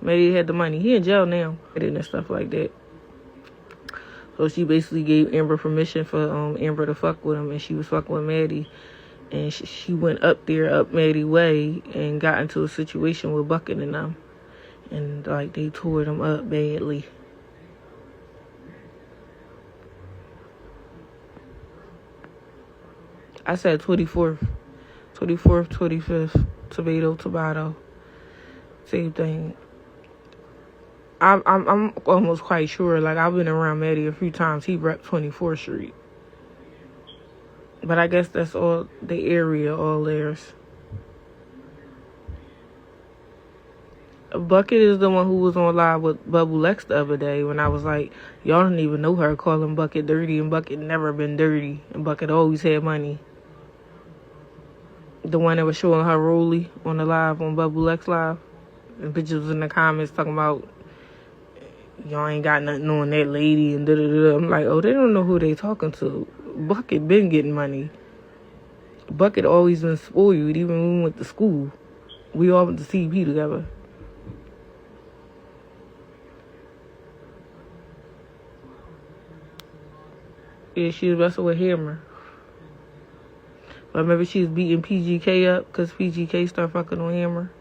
Maddie had the money. He in jail now. And stuff like that. So she basically gave Amber permission for Amber to fuck with him, and she was fucking with Maddie. And she went up there, up Maddie way, and got into a situation with Bucket and them. And, like, they tore them up badly. I said 24th. 24th, 25th. Tomato. Same thing. I'm almost quite sure. Like, I've been around Maddie a few times. He repped 24th Street. But I guess that's all the area, all theirs. Bucket is the one who was on live with Bubble Lex the other day when I was like, y'all don't even know her, calling Bucket dirty, and Bucket never been dirty, and Bucket always had money. The one that was showing her Rolly on the live, on Bubble Lex live, and bitches was in the comments talking about, y'all ain't got nothing on that lady, and da-da-da. I'm like, oh, they don't know who they talking to. Bucket been getting money. Bucket always been spoiled, even when we went to school. We all went to CP together. Yeah, she was messing with Hammer. But maybe she was beating PGK up because PGK started fucking on Hammer.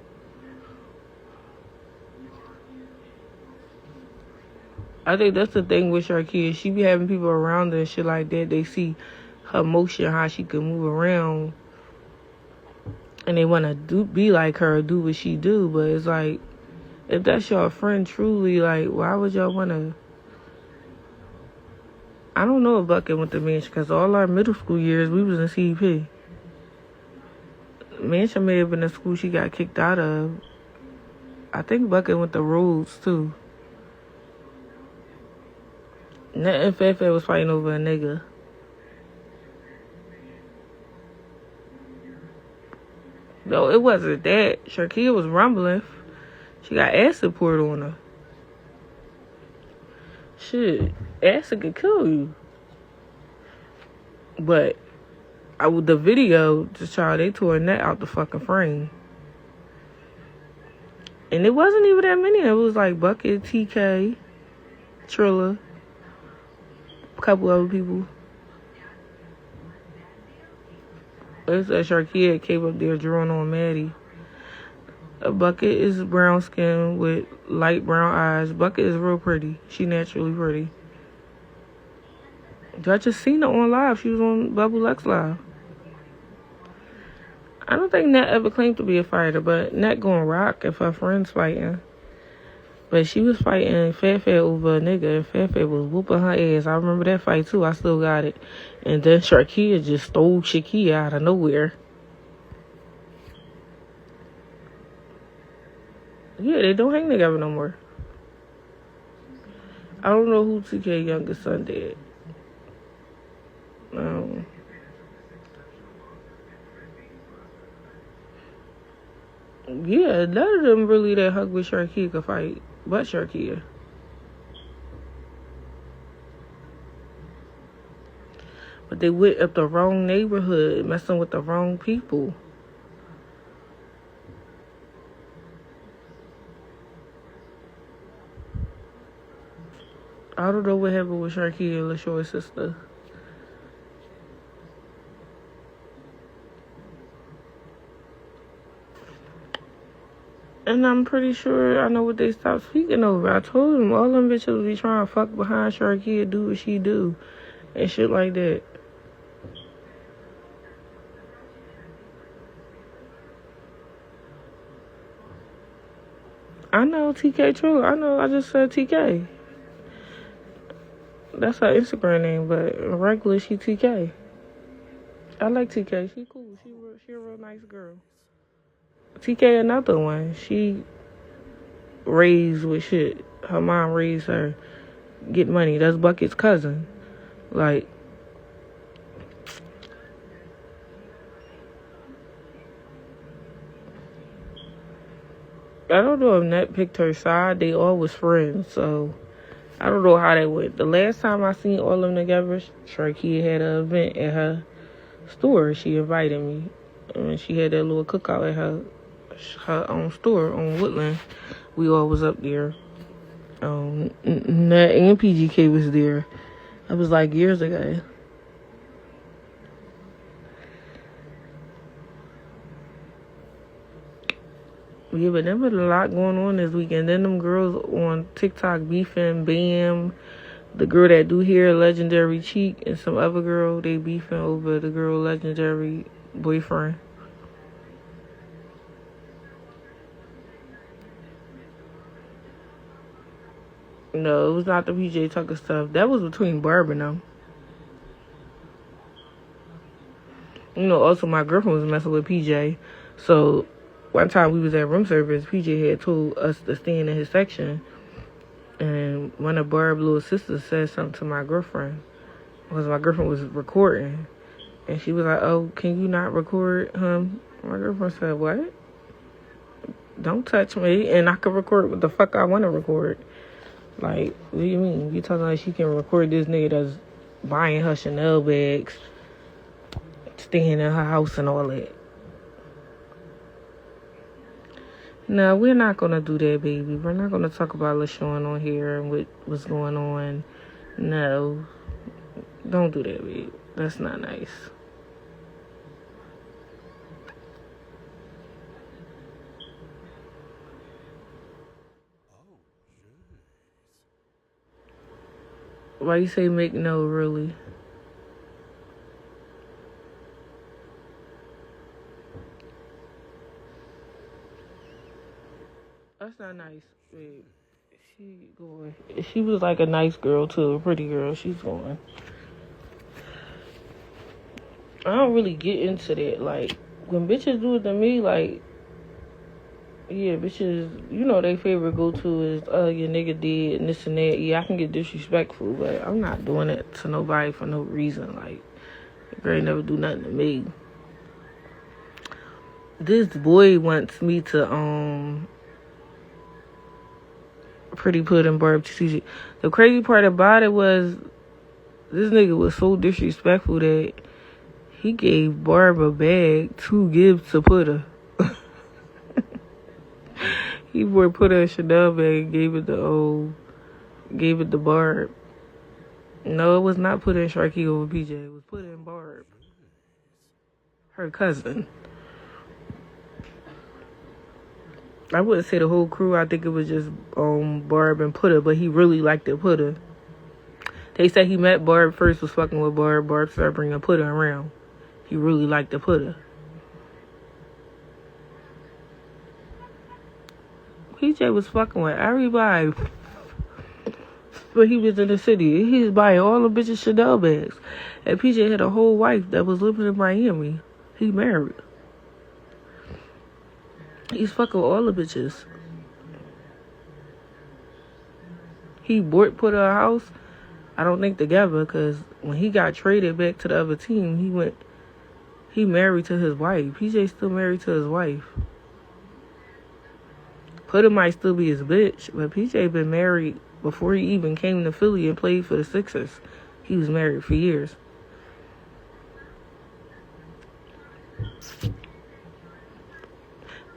I think that's the thing with Sharkia. She be having people around her and shit like that. They see her motion, how she can move around. And they want to be like her, do what she do. But it's like, if that's your friend truly, like, why would y'all want to... I don't know if Bucket went to Mansion, because all our middle school years, we was in CP. Mansion may have been the school she got kicked out of. I think Bucket went to Rhodes, too. Nat and Fefe was fighting over a nigga. No, it wasn't that. Sharkia was rumbling. She got acid poured on her. Shit, acid could kill you. But the video, just child, they tore Nat out the fucking frame. And it wasn't even that many. It was like Bucket, TK, Trilla, a couple other people. It's a Sharkia came up there drawing on Maddie. A Bucket is brown skin with light brown eyes. Bucket is real pretty. She naturally pretty. I just seen her on live. She was on Bubble Lex live. I don't think Nat ever claimed to be a fighter, but Nat gonna rock if her friends fighting. But she was fighting Fefe over a nigga, and Fefe was whooping her ass. I remember that fight too. I still got it. And then Sharkia just stole Shakia out of nowhere. Yeah, they don't hang together no more. I don't know who TK youngest son did. Yeah, none of them really that hug with Sharkia could fight, but Sharkia. But they went up the wrong neighborhood, messing with the wrong people. I don't know what happened with Sharkia and LaShoy's sister. And I'm pretty sure I know what they stopped speaking over. I told them all them bitches be trying to fuck behind Sharkia, do what she do, and shit like that. I know TK True. I just said TK. That's her Instagram name, but regular she TK. I like TK. She cool. She a real nice girl. TK another one. She raised with shit. Her mom raised her. Get money. That's Bucket's cousin. Like, I don't know if Nat picked her side. They all was friends, so I don't know how that went. The last time I seen all of them together, Sharkia had an event at her store. She invited me. And she had that little cookout at her own store on Woodland. We all was up there. Nat and PGK was there. That was like years ago. Yeah, but there was a lot going on this weekend. Then them girls on TikTok beefing, Bam, the girl that do hair, Legendary Cheek, and some other girl, they beefing over the girl Legendary boyfriend. No, it was not the PJ Tucker stuff. That was between Barb and them. Also my girlfriend was messing with PJ. So one time we was at room service, PJ had told us to stand in his section. And one of Barb's little sisters said something to my girlfriend. Because my girlfriend was recording. And she was like, oh, can you not record him? My girlfriend said, what? Don't touch me. And I can record what the fuck I want to record. Like, what do you mean? You talking like she can record this nigga that's buying her Chanel bags, staying in her house and all that. No, we're not going to do that, baby. We're not going to talk about LaShawn on here and what's going on. No. Don't do that, babe. That's not nice. Why you say make no, really? That's not nice, babe. She going. She was like a nice girl, too. A pretty girl. She's going. I don't really get into that. Like, when bitches do it to me, like, yeah, bitches, their favorite go-to is, your nigga did and this and that. Yeah, I can get disrespectful, but I'm not doing it to nobody for no reason. Like, the girl ain't never do nothing to me. This boy wants me to, pretty put in Barb TCG. The crazy part about it was, this nigga was so disrespectful that he gave Barb a bag to give to Putter. He put her a Chanel bag and gave it to Barb. No, it was not put in Sharky over PJ. It was put in Barb. Her cousin. I wouldn't say the whole crew. I think it was just Barb and Putter, but he really liked it, Putter. They said he met Barb first, was fucking with Barb. Barb started bringing Putter around. He really liked the Putter. PJ was fucking with everybody. But he was in the city. He was buying all the bitches Chanel bags. And PJ had a whole wife that was living in Miami. He married. He's fucking with all the bitches. He put her a house. I don't think together, because when he got traded back to the other team, he married to his wife. PJ still married to his wife. Putter might still be his bitch, but PJ been married before he even came to Philly and played for the Sixers. He was married for years.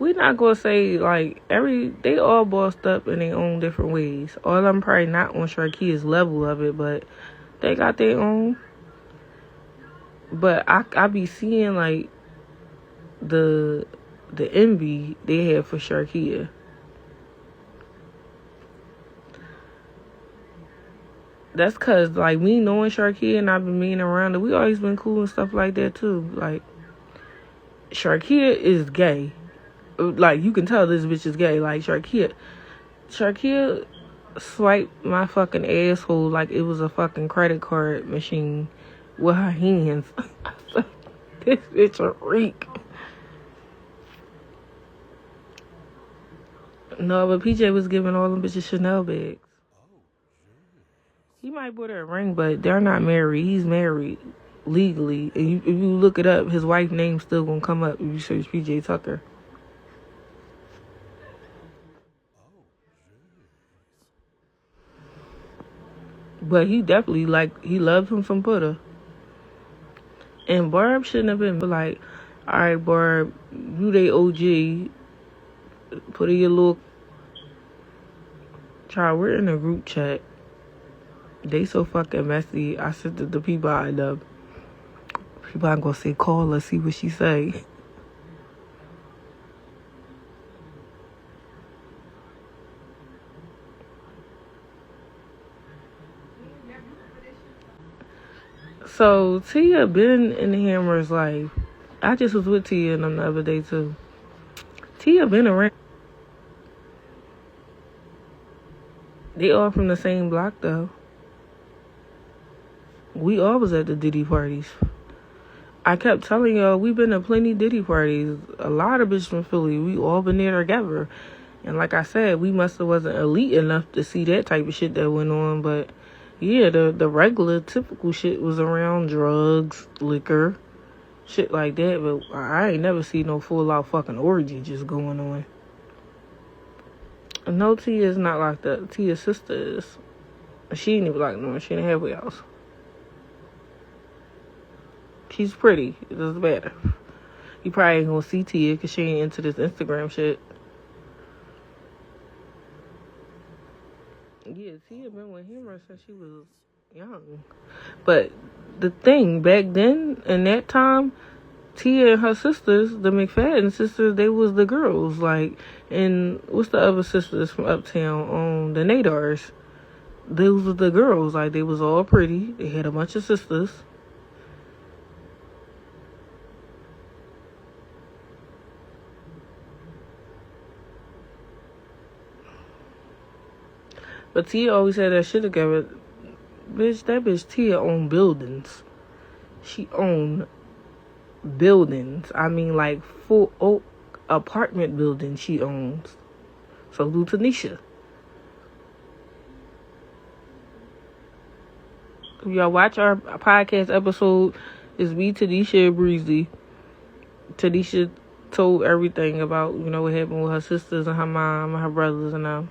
We're not gonna say like they all bossed up in their own different ways. All of them probably not on Sharkia's level of it, but they got their own. But I be seeing like the envy they have for Sharkia. That's cause like me knowing Sharkia and I've been being around her, we always been cool and stuff like that too. Like Sharkia is gay. Like you can tell this bitch is gay. Like Sharkia swiped my fucking asshole like it was a fucking credit card machine with her hands. This bitch a freak. No, but PJ was giving all them bitches Chanel bags. He might bought her a ring, but they're not married. He's married legally. And if you look it up, his wife's name's still gonna come up if you search PJ Tucker. But he definitely, he loved him some Putter. And Barb shouldn't have been like, all right, Barb, you they OG. Put in your little Child, we're in a group chat. They so fucking messy. I said to the people I know. People I'm gonna say, call her, see what she say. So Tia been in the Hammer's life. I just was with Tia and them the other day too. Tia been around. They all from the same block though. We all was at the Diddy Parties. I kept telling y'all, we been to plenty Diddy Parties. A lot of bitches from Philly. We all been there together. And like I said, we must have wasn't elite enough to see that type of shit that went on. But yeah, the regular, typical shit was around drugs, liquor, shit like that. But I ain't never seen no full out fucking orgy just going on. No, Tia is not like that. Tia's sister is. She ain't even like no one. She ain't halfway else. She's pretty. It doesn't matter. You probably ain't gonna see Tia because she ain't into this Instagram shit. Yeah, Tia been with him since she was young. But the thing, back then, in that time, Tia and her sisters, the McFaddens sisters, they was the girls. Like, and what's the other sisters from Uptown? The Nadars. Those was the girls. Like, they was all pretty. They had a bunch of sisters. But Tia always had that shit together. Bitch, that bitch Tia owned buildings. She owned buildings. I mean, like, full apartment buildings she owns. So do Tanisha. If y'all watch our podcast episode, it's me, Tanisha, and Breezy. Tanisha told everything about, what happened with her sisters and her mom and her brothers and them.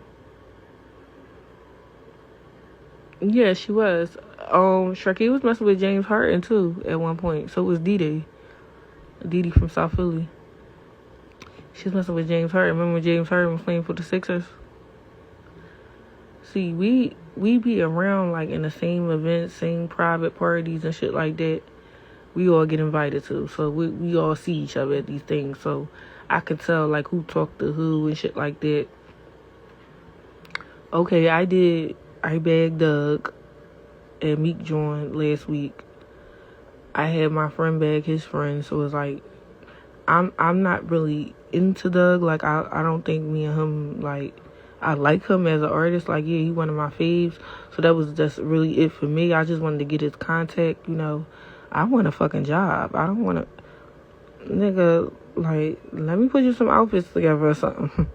Yeah, she was. Sharkey was messing with James Harden too at one point. So was Diddy. Diddy from South Philly. She was messing with James Harden. Remember when James Harden was playing for the Sixers? See, we be around like in the same events, same private parties and shit like that. We all get invited to. So we all see each other at these things. So I can tell like who talked to who and shit like that. Okay, I bagged Doug and Meek joined last week. I had my friend bag his friend, so it's like I'm not really into Doug. Like I don't think me and him like I like him as an artist. Like yeah, he one of my faves. So that was just really it for me. I just wanted to get his contact. I want a fucking job. I don't want to, nigga. Like let me put you some outfits together or something.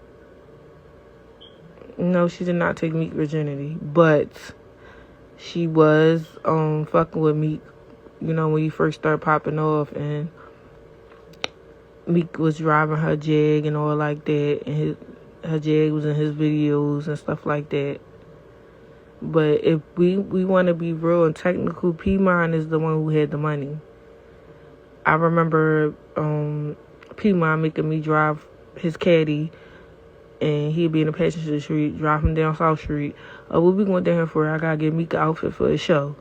No, she did not take Meek virginity, but she was fucking with Meek, when he first started popping off, and Meek was driving her Jag and all like that, and her Jag was in his videos and stuff like that. But if we want to be real and technical, P-Mon is the one who had the money. I remember P-Mon making me drive his caddy, and he'd be in the passenger street, driving down South Street. What we going down here for? I gotta get Meek an outfit for the show.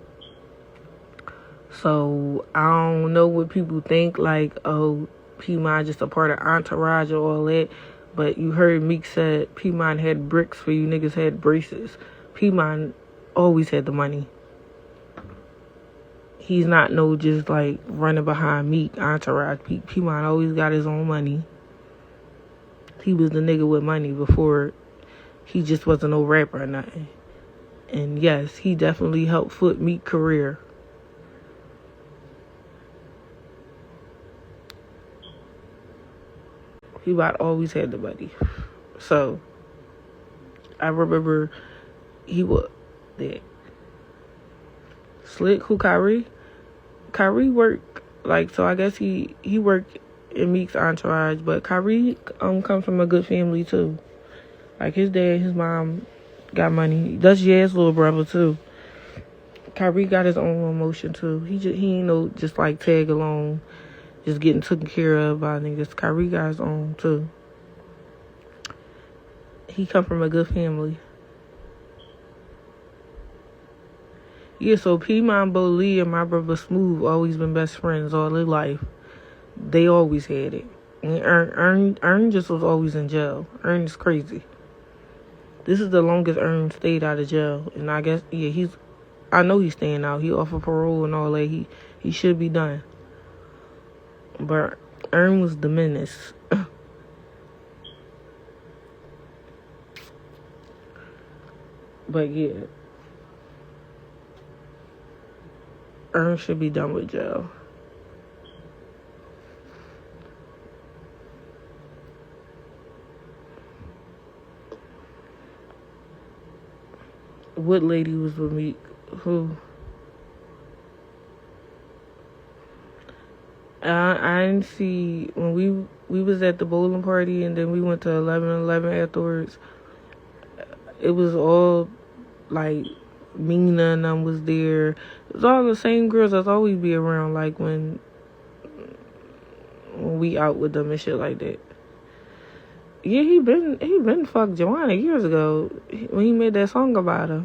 So I don't know what people think, like, oh, P-Mon just a part of Entourage or all that. But you heard Meek said P-Mon had bricks for you niggas had braces. P-Mon always had the money. He's not no just like running behind Meek, Entourage. P-Mon always got his own money. He was the nigga with money before he just wasn't no rapper or nothing. And yes, he definitely helped foot Meek's career. He about always had the money. So, I remember he was there. Slick, who Kyrie? Kyrie worked, so I guess he worked in Meek's entourage, but Kyrie comes from a good family too. Like his dad, his mom got money. That's Yaz's little brother too. Kyrie got his own emotion too. He ain't no just like tag along, just getting taken care of by niggas. Kyrie got his own too. He come from a good family. Yeah, so P-Mon Bo Lee and my brother Smooth always been best friends all their life. They always had it. And Ern just was always in jail. Ern is crazy. This is the longest Ern stayed out of jail. And I guess, yeah, I know he's staying out. He offered parole and all that. He should be done. But Ern was the menace. But yeah. Ern should be done with jail. What lady was with Meek? Who? I didn't see when we was at the bowling party and then we went to 11:11 afterwards. It was all like Mina and them was there. It was all the same girls that's always be around, like when we out with them and shit like that. Yeah, he been fucked Joanna years ago when he made that song about her.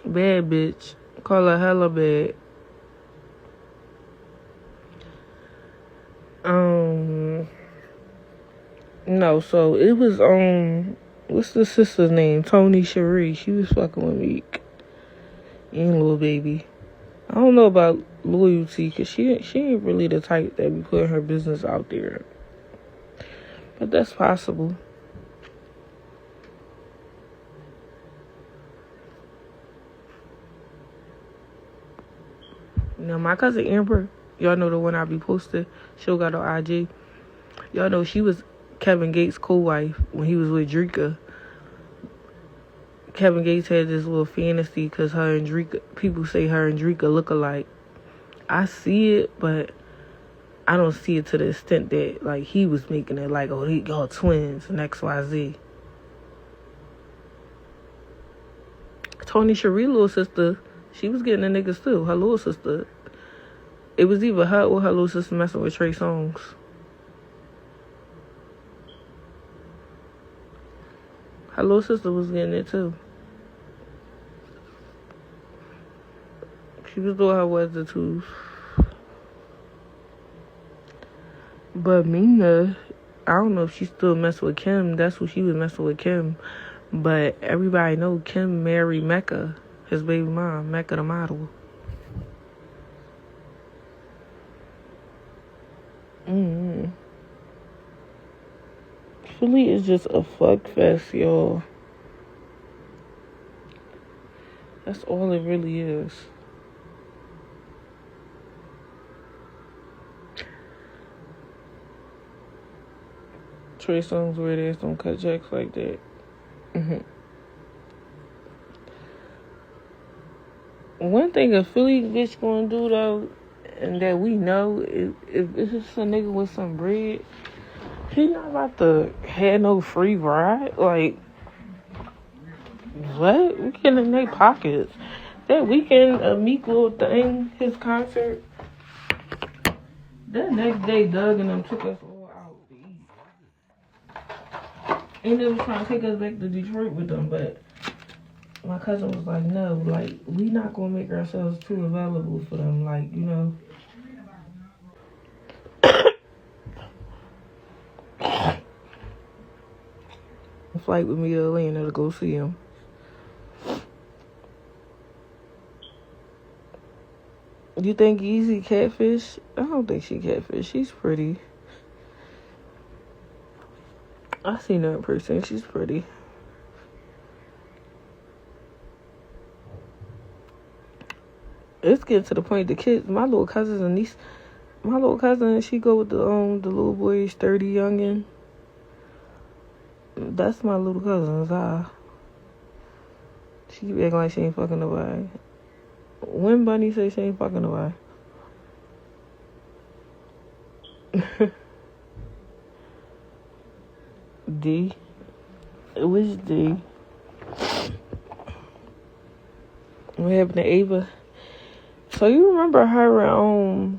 Bad bitch. Call her hella bad. No, so it was what's the sister's name? Tony Cherie. She was fucking with Meek and Lil Baby. I don't know about loyalty because she ain't really the type that be putting her business out there. But that's possible. Now, my cousin Amber, y'all know the one I be posting. She got on IG. Y'all know she was Kevin Gates' co-wife when he was with Dreka. Kevin Gates had this little fantasy because her and Dreka, people say her and Dreka look alike. I see it, but I don't see it to the extent that, like, he was making it like, oh, y'all twins and XYZ. Tony Cherie little sister, she was getting the niggas too. Her little sister. It was either her or her little sister messing with Trey Songz. Her little sister was getting it too. She was doing her Weather twos. But Mina, I don't know if she still messing with Kim. That's who she was messing with, Kim. But everybody know Kim married Mecca, his baby mom, Mecca the model. Philly is just a fuck fest, y'all. That's all it really is. Trey Songz weird ass don't cut checks like that. One thing a Philly bitch gonna do though, and that we know, if it's just a nigga with some bread, he not about to have no free ride. Like, what? We get in their pockets. That weekend, a Meek little thing, his concert, that next day, Doug and them took us all out to eat. And they was trying to take us back to Detroit with them, but my cousin was like, no, like, we not gonna make ourselves too available for them, like, you know. Flight with me to Atlanta to go see him. You think Easy catfish? I don't think she catfish. She's pretty. I seen her in person. She's pretty. It's getting to the point the kids, my little cousins and niece, my little cousin, she go with the little boy, sturdy youngin. That's my little cousin's She keep acting like she ain't fucking nobody. When Bunny say she ain't fucking nobody? D? Which D? What happened to Ava? So you remember her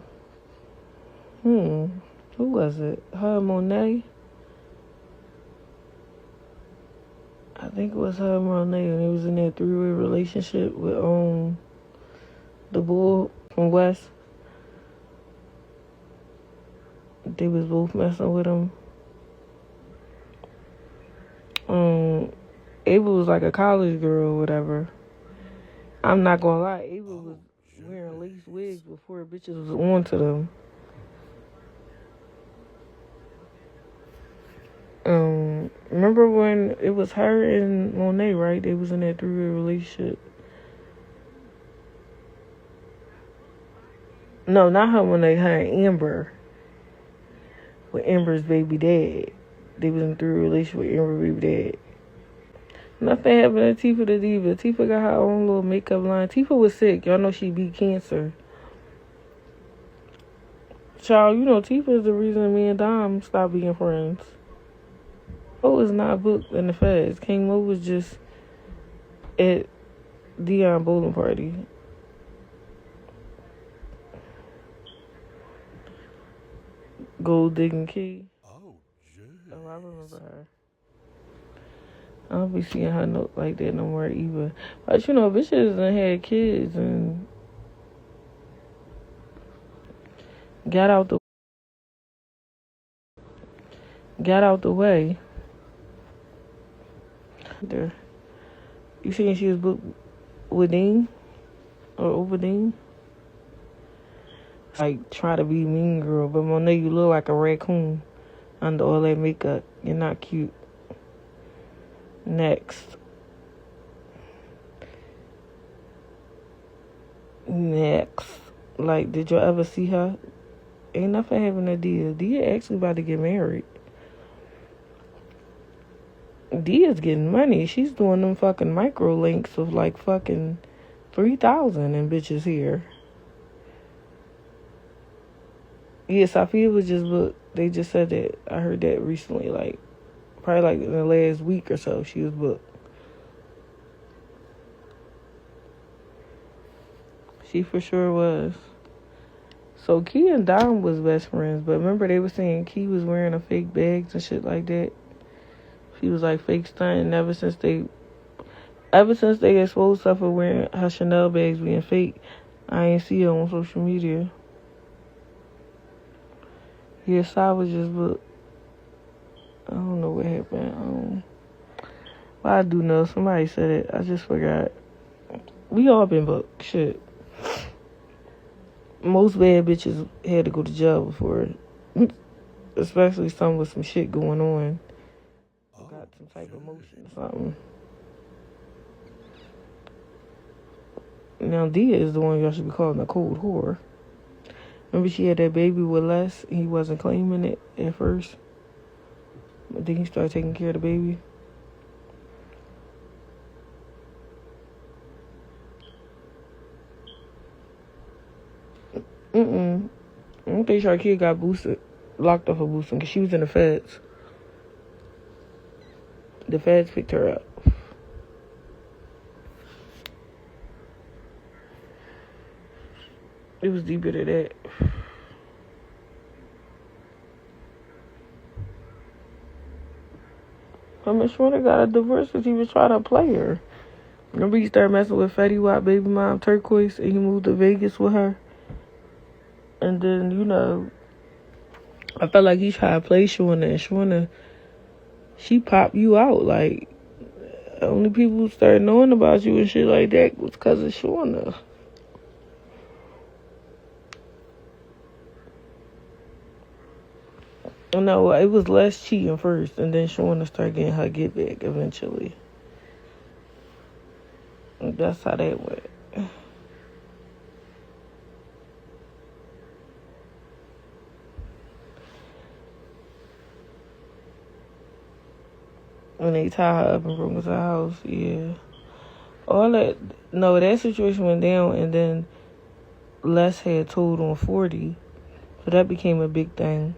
who was it? Her and Monet? I think it was her and Monet, and they was in that three-way relationship with the bull from West. They was both messing with him. Ava was like a college girl or whatever. I'm not gonna lie, Ava was wearing lace wigs before bitches was on to them. Remember when it was her and Monet, right? They was in that three-way relationship. No, not her Monet, her and Amber. With Amber's baby dad. They was in a three-way relationship with Amber's baby dad. Nothing happened to Tifa the Diva. Tifa got her own little makeup line. Tifa was sick. Y'all know she beat cancer. Child, you know Tifa is the reason me and Dom stopped being friends. Mo was not booked in the feds. King Mo was just at Dion bowling party. Gold digging key. Oh, I remember her. I don't be seeing her note like that no more either. But you know, bitches done had kids and got out the way. There. You seen she was booked with Dean? Or over Dean? Like, try to be mean girl. But Monet, you look like a raccoon under all that makeup. You're not cute. Next. Like, did you ever see her? Ain't nothing happening to Dia. Dia actually about to get married. Dia's getting money. She's doing them fucking micro links of like fucking 3,000 and bitches here. Yeah, Sophia was just booked. They just said that. I heard that recently, like probably like in the last week or so she was booked. She for sure was. So Key and Dom was best friends, but remember they were saying Key was wearing a fake bags and shit like that. She was like fake stunting ever since they exposed stuff for wearing her Chanel bags being fake. I ain't see her on social media. Yeah, Sai was just booked. I don't know what happened. But I do know somebody said it. I just forgot. We all been booked. Shit. Most bad bitches had to go to jail before, especially some with some shit going on. Got some type of motion or something. Now Dia is the one y'all should be calling a cold whore. Remember she had that baby with Les? He wasn't claiming it at first. But then he started taking care of the baby. I don't think Sharkia got locked up for boosting because she was in the feds. The feds picked her up. It was deeper than that. I mean, Shorty got a divorce because he was trying to play her. Remember he started messing with Fetty Wap baby mom Turquoise and he moved to Vegas with her? And then, you know, I felt like he tried to play Shawana, and Shawana, she popped you out. Like, the only people who started knowing about you and shit like that was because of Shawana. No, it was less cheating first, and then Shawana started getting her get back eventually. And that's how that went. When they tied her up and broke into her house, yeah. All that, no, that situation went down, and then Les had told on 40, so that became a big thing.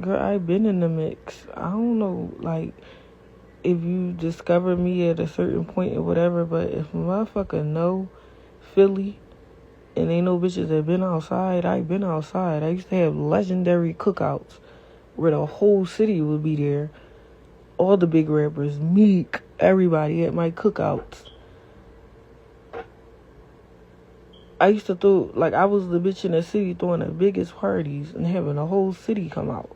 Girl, I've been in the mix. I don't know, like, if you discover me at a certain point or whatever, but if a motherfucker know Philly and ain't no bitches that been outside, I've been outside. I used to have legendary cookouts where the whole city would be there. All the big rappers, Meek, everybody at my cookouts. I used to throw, like, I was the bitch in the city throwing the biggest parties and having the whole city come out.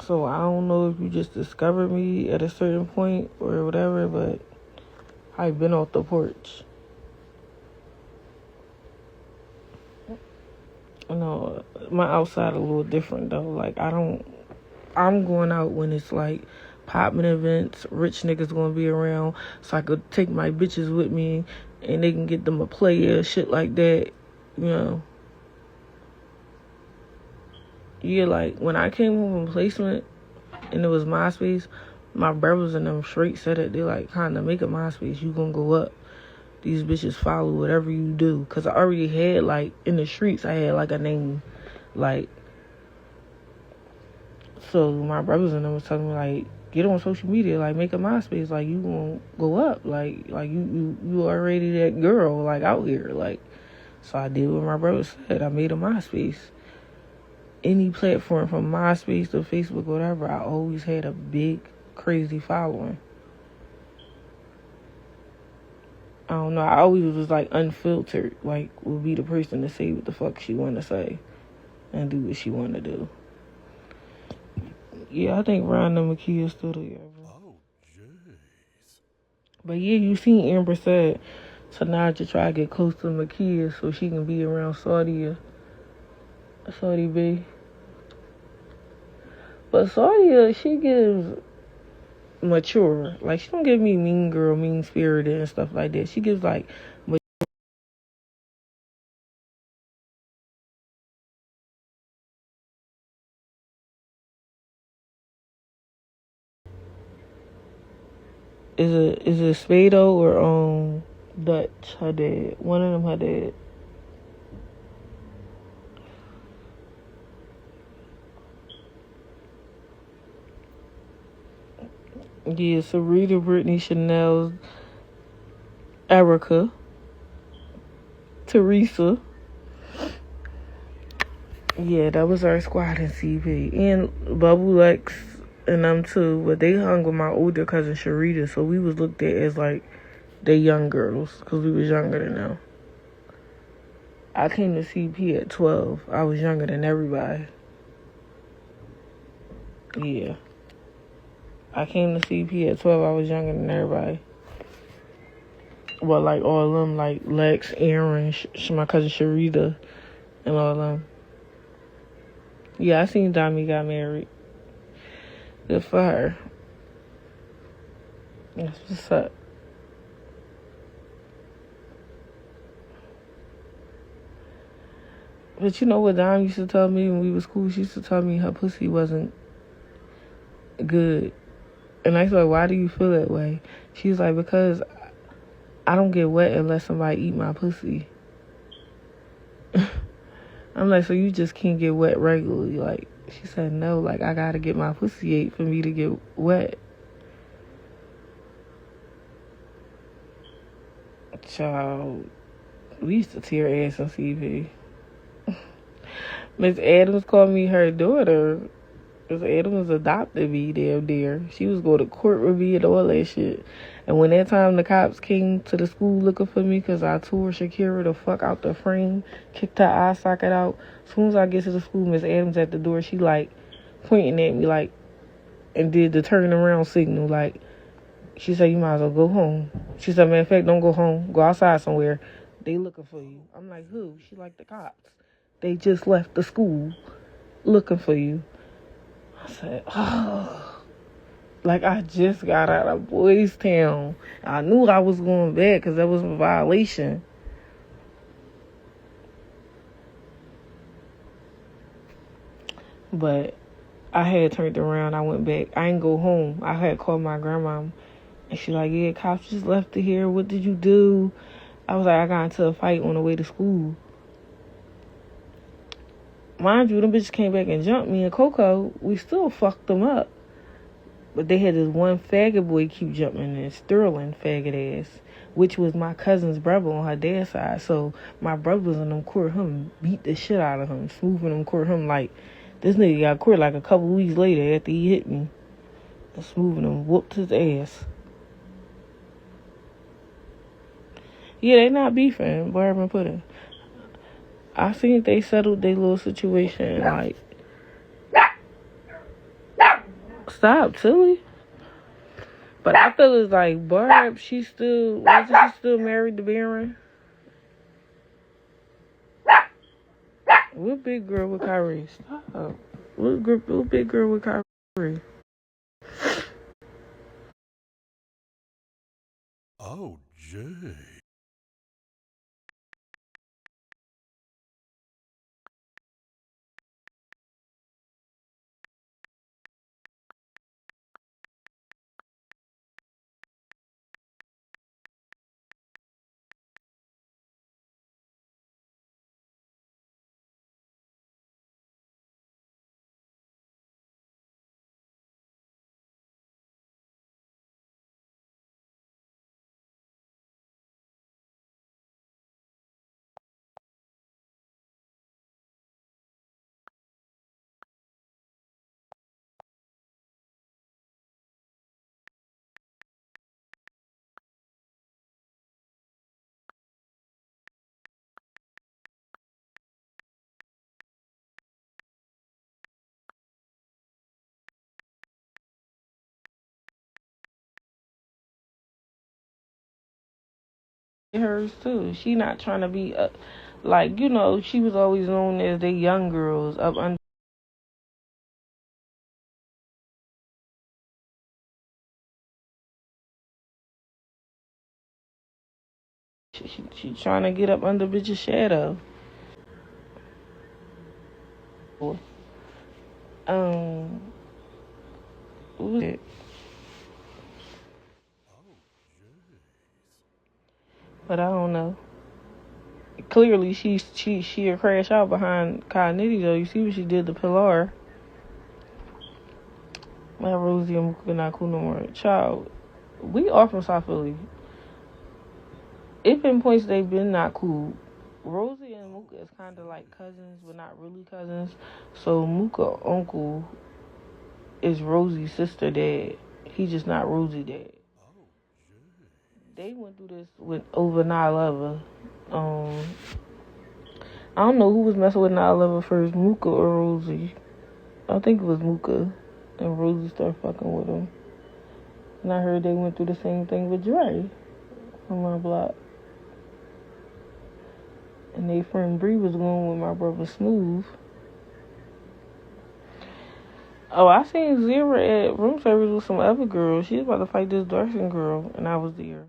So I don't know if you just discovered me at a certain point or whatever, but I've been off the porch. No, my outside a little different though. Like, I'm going out when it's like popping events, rich niggas gonna be around, so I could take my bitches with me and they can get them a player, shit like that, you know. Yeah, like, when I came home from placement and it was MySpace, my brothers and them straight said it. They like, kind of make a MySpace, you gonna go up. These bitches follow whatever you do. Because I already had, like, in the streets, I had, like, a name. Like, so my brothers and them was telling me, like, get on social media, like, make a MySpace, like, you gonna go up. Like you already that girl, like, out here. Like, so I did what my brother said. I made a MySpace. Any platform from MySpace to Facebook, whatever, I always had a big, crazy following. I don't know. I always was like unfiltered. Like, would be the person to say what the fuck she want to say and do what she want to do. Yeah, I think Ryan and Makia is still together. Oh, jeez. But yeah, you seen Amber said Tanaja try to get close to Makia so she can be around Saudi B. But Saudi, she gives mature. Like, she don't give me mean girl, mean spirited and stuff like that. She gives like is it Spado or Dutch, her dad. One of them her dad. Yeah, Sarita, Brittany, Chanel, Erica, Teresa. Yeah, that was our squad in CP. And Bubble X and them too. But they hung with my older cousin Sharita, so we was looked at as like they young girls because we was younger than them. I came to CP at 12. I was younger than everybody. Yeah. I came to CP at 12. I was younger than everybody. Well, like all of them, like Lex, Aaron, my cousin Sharita, and all of them. Yeah, I seen Dami got married. Good for her. That's what's up. But you know what Dom used to tell me when we was cool? She used to tell me her pussy wasn't good. And I was like, why do you feel that way? She's like, because I don't get wet unless somebody eat my pussy. I'm like, so you just can't get wet regularly? Like, she said, no, like, I gotta get my pussy ate for me to get wet. Child, we used to tear ass on TV. Miss Adams called me her daughter. Miss Adams adopted me, damn dear. She was going to court with me and all that shit. And when that time the cops came to the school looking for me because I tore Shakira the fuck out the frame, kicked her eye socket out. As soon as I get to the school, Miss Adams at the door, she like pointing at me like, and did the turn around signal. Like, she said, you might as well go home. She said, matter of fact, don't go home. Go outside somewhere. They looking for you. I'm like, who? She like, the cops. They just left the school looking for you. I said, oh. Like, I just got out of Boys Town. I knew I was going back because that was a violation. But I had turned around. I went back. I didn't go home. I had called my grandma. And she like, yeah, cops just left it here. What did you do? I was like, I got into a fight on the way to school. Mind you, them bitches came back and jumped me and Coco. We still fucked them up. But they had this one faggot boy keep jumping in, Sterling faggot ass, which was my cousin's brother on her dad's side. So my brothers in them court him, beat the shit out of him, smoothing him court him like this nigga got court like a couple weeks later after he hit me. And smoothing him, whooped his ass. Yeah, they not beefing, Barb and Pudding. I think they settled their little situation, like, stop, silly. But I feel it's like Barb, wasn't she still married to Baron? What big girl with Kyrie? Stop. What big girl with Kyrie? Oh, Jay. Hers too. She not trying to be like, you know, she was always known as the young girls up under. She trying to get up under bitch's shadow. What was it? But I don't know. Clearly, she'll crash out behind Nitty though. You see what she did to Pilar. My Rosie and Mooka not cool no more. Child, we are from South Philly. It been points they've been not cool. Rosie and Mooka is kind of like cousins, but not really cousins. So Mooka uncle is Rosie's sister dad. He just not Rosie dad. They went through this with over 9/11. I don't know who was messing with 9/11 first, Mooka or Rosie. I think it was Mooka, and Rosie started fucking with him. And I heard they went through the same thing with Dre from my block. And their friend Bree was going with my brother Smooth. Oh, I seen Zira at room service with some other girls. She was about to fight this Darson girl, and I was there.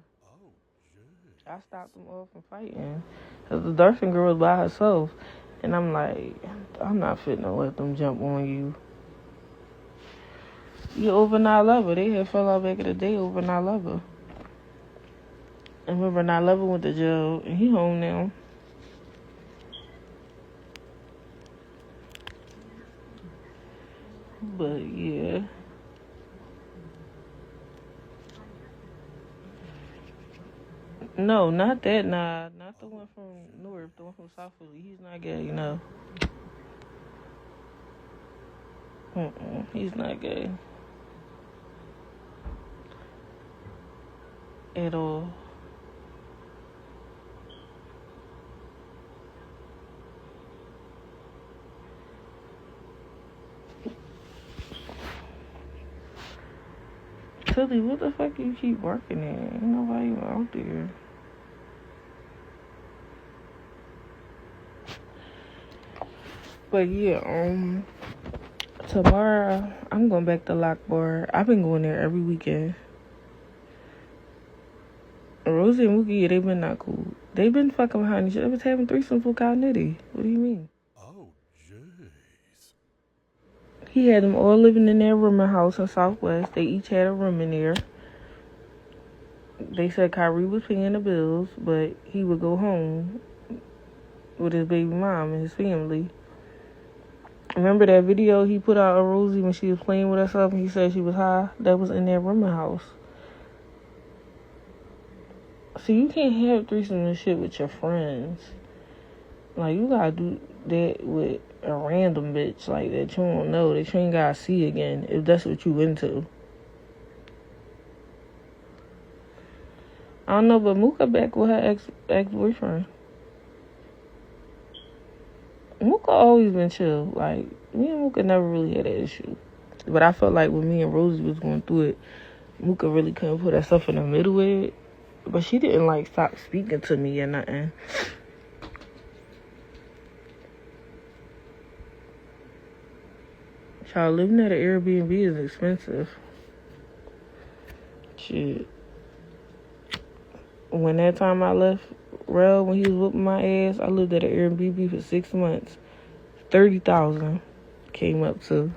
I stopped them all from fighting. Because the Darson girl was by herself. And I'm like, I'm not fitting to let them jump on you. You over 9/11. They had fell out back in the day over 9/11. And remember 9/11 went to jail, and he home now. But yeah. No, not that. Nah, not the one from North. The one from South Philly. He's not gay, you know. He's not gay at all. Tilly, what the fuck you keep working at? Ain't nobody even out there. But yeah, tomorrow I'm going back to Lock Bar. I've been going there every weekend. Rosie and Mookie, they been not cool. They been fucking behind each other. They was having threesomes with Kyle Nitty. What do you mean? Oh, jeez. He had them all living in their rooming house in Southwest. They each had a room in there. They said Kyrie was paying the bills, but he would go home with his baby mom and his family. Remember that video he put out of Rosie when she was playing with herself and he said she was high? That was in that rooming house. So you can't have threesome and shit with your friends. Like, you gotta do that with a random bitch like that you don't know, that you ain't gotta see again, if that's what you into. I don't know, but Mooka back with her ex-boyfriend. Mooka always been chill. Like, me and Mooka never really had an issue. But I felt like when me and Rosie was going through it, Mooka really couldn't put herself in the middle with it. But she didn't, like, stop speaking to me or nothing. Child, living at an Airbnb is expensive. Shit. When that time I left Rel, when he was whooping my ass, I lived at an Airbnb for 6 months. $30,000 came up to.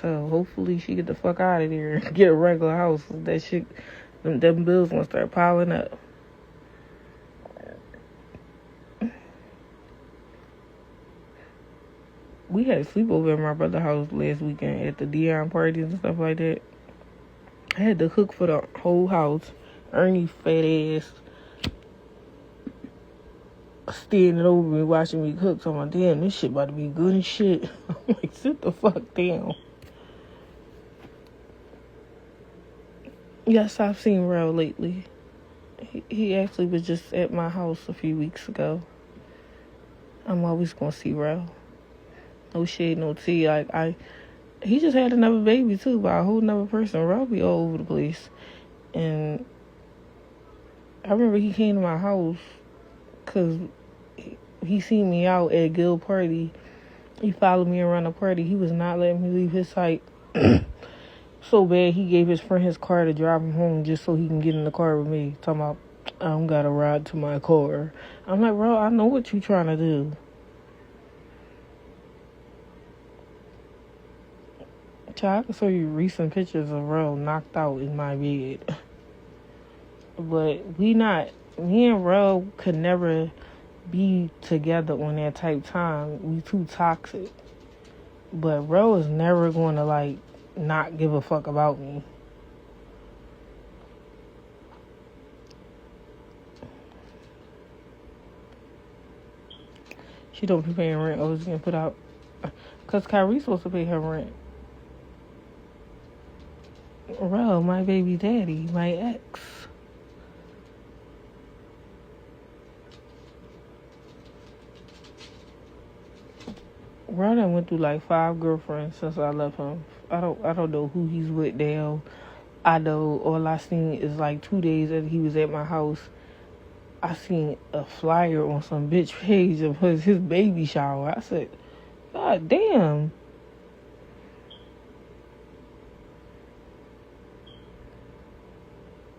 So hopefully she get the fuck out of there and get a regular house. That shit, them bills gonna start piling up. We had a sleepover at my brother's house last weekend at the Diddy Parties and stuff like that. I had to cook for the whole house. Ernie fat ass standing over me watching me cook. So I'm like, damn, this shit about to be good and shit. I'm like, sit the fuck down. Yes, I've seen Rel lately. He actually was just at my house a few weeks ago. I'm always gonna see Rel. No shade, no tea. He just had another baby too by a whole nother person. Rel be all over the place. And I remember he came to my house because he seen me out at a Guild party. He followed me around the party. He was not letting me leave his site. So bad, he gave his friend his car to drive him home just so he can get in the car with me. Talking about, I don't got to ride to my car. I'm like, bro, I know what you trying to do. Child, I can show you recent pictures of Rel knocked out in my bed. But me and Rel could never be together on that type time. We too toxic. But Rel is never going to, like, not give a fuck about me. She don't be paying rent. Oh, it's getting put out. Because Kyrie's supposed to pay her rent. Rel, my baby daddy, my ex. Rel done went through like 5 girlfriends since I left him. I don't know who he's with now. I know all I seen is like 2 days after he was at my house. I seen a flyer on some bitch page of his baby shower. I said, God damn.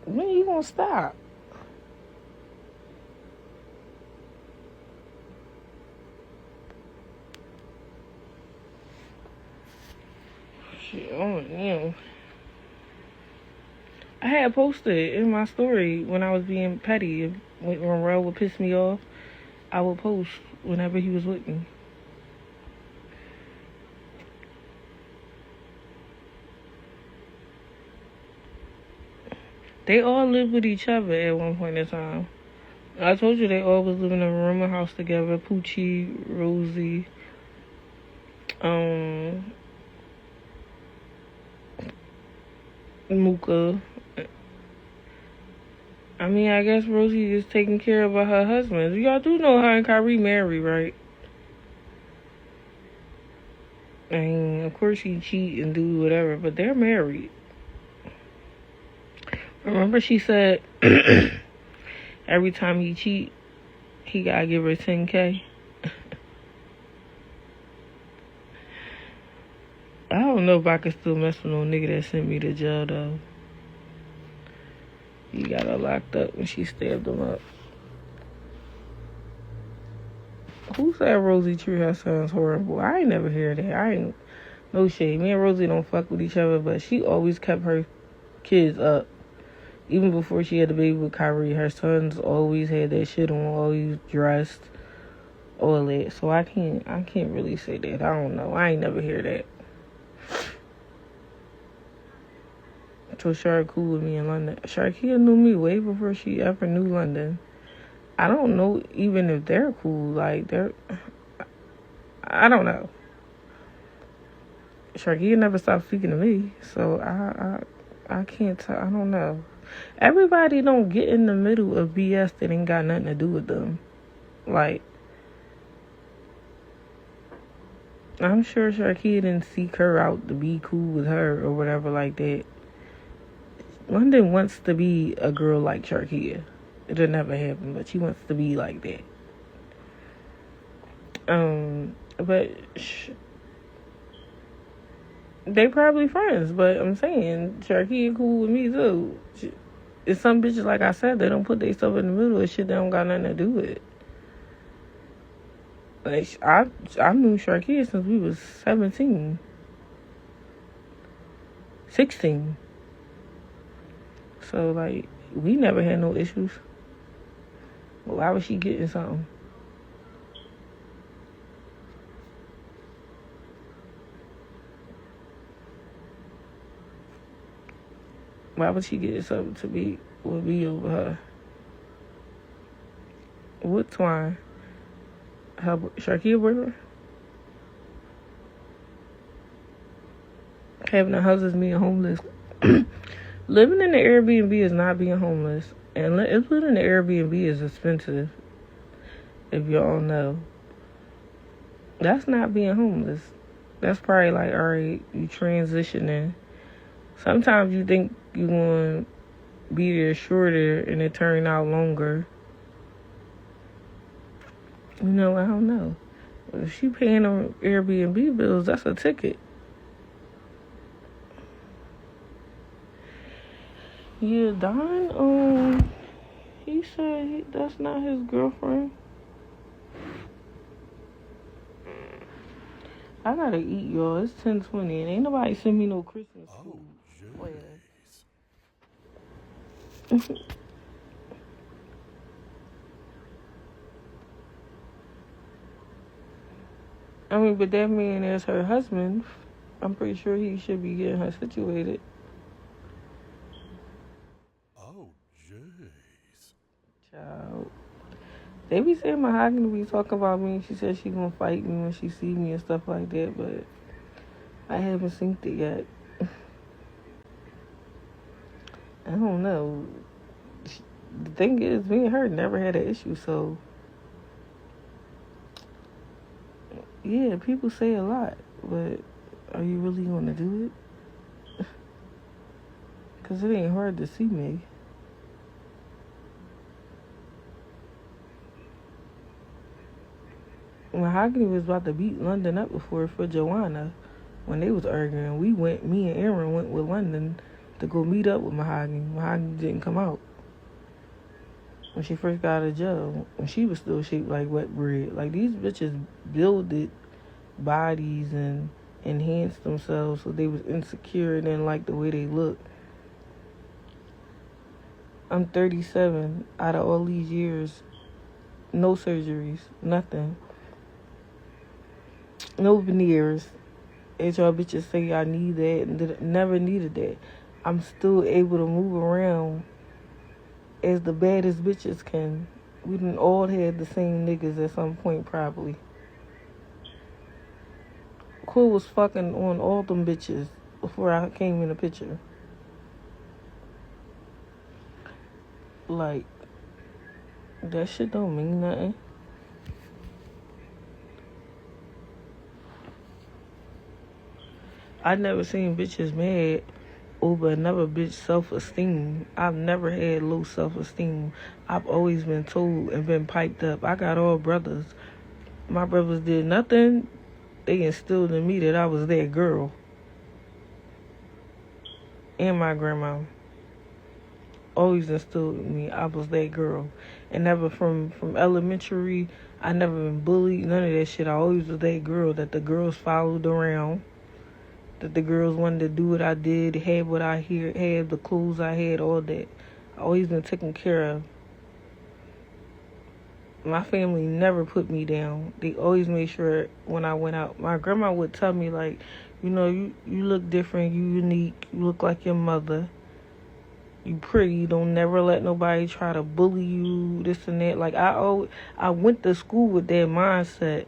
When you gonna stop? Shit, oh damn. I had posted in my story when I was being petty. When Rel would piss me off, I would post whenever he was with me. They all lived with each other at one point in time. I told you they all was living in a rooming house together. Poochie, Rosie, Mooka. I mean, I guess Rosie is taking care of her husband. Y'all do know her and Kyrie married, right? I mean, of course he cheat and do whatever, but they're married. Remember she said every time he cheat, he gotta give her $10K. I don't know if I can still mess with no nigga that sent me to jail, though. He got her locked up when she stabbed him up. Who said Rosie treat her sons horrible? I ain't never hear that. I ain't no shade. Me and Rosie don't fuck with each other, but she always kept her kids up. Even before she had the baby with Kyrie, her sons always had that shit on, always dressed, all that. So I can't really say that. I don't know. I ain't never hear that. So Shark cool with me in London. Sharkia knew me way before she ever knew London. I don't know even if they're cool. Like, I don't know. Sharkia never stopped speaking to me. So I can't tell. I don't know. Everybody don't get in the middle of BS that ain't got nothing to do with them. Like, I'm sure Sharkia didn't seek her out to be cool with her or whatever like that. London wants to be a girl like Sharkia. It'll never happen, but she wants to be like that. But they probably friends, but I'm saying Sharkia cool with me too. It's some bitches, like I said, they don't put their stuff in the middle of shit they don't got nothing to do with. Like, I knew Sharkia since we was 17. 16. So, like, we never had no issues. But why was she getting something? Why would she get something to be over her? What twine? Her Sharkia boyfriend? Having a house is being homeless. Living in the Airbnb is not being homeless. And living in the Airbnb is expensive. If y'all know. That's not being homeless. That's probably like, alright, you transitioning. Sometimes you think you're going to be there shorter and it turned out longer. You know, I don't know. If she paying them Airbnb bills, that's a ticket. Yeah, Don, he said that's not his girlfriend. I gotta eat, y'all. It's 10:20 and ain't nobody send me no Christmas food. Oh, jeez. I mean, but that man is her husband. I'm pretty sure he should be getting her situated. Oh, jeez. Child. They be saying Mahogany be talking about me. She said she gonna fight me when she see me and stuff like that, but I haven't seen it yet. I don't know. The thing is, me and her never had an issue, so yeah, people say a lot, but are you really gonna do it? Because it ain't hard to see me. Mahogany was about to beat London up before for Joanna when they was arguing. Me and Aaron went with London to go meet up with Mahogany. Mahogany didn't come out when she first got out of jail, when she was still shaped like wet bread. Like, these bitches builded bodies and enhanced themselves so they was insecure and didn't like the way they looked. I'm 37. Out of all these years, no surgeries, nothing. No veneers. As y'all bitches say, I need that and never needed that. I'm still able to move around as the baddest bitches can. We done all had the same niggas at some point, probably. Quill was fucking on all them bitches before I came in the picture. Like, that shit don't mean nothing. I never seen bitches mad over another bitch self-esteem. I've never had low self-esteem. I've always been told and been piped up. I got all brothers. My brothers did nothing. They instilled in me that I was that girl. And my grandma always instilled in me I was that girl. And never from elementary, I never been bullied, none of that shit. I always was that girl that the girls followed around. That the girls wanted to do what I did, had what I had, the clothes I had, all that. I always been taken care of. My family never put me down. They always made sure when I went out. My grandma would tell me, like, you know, you look different, you unique, you look like your mother. You pretty, don't never let nobody try to bully you, this and that. Like, I went to school with that mindset.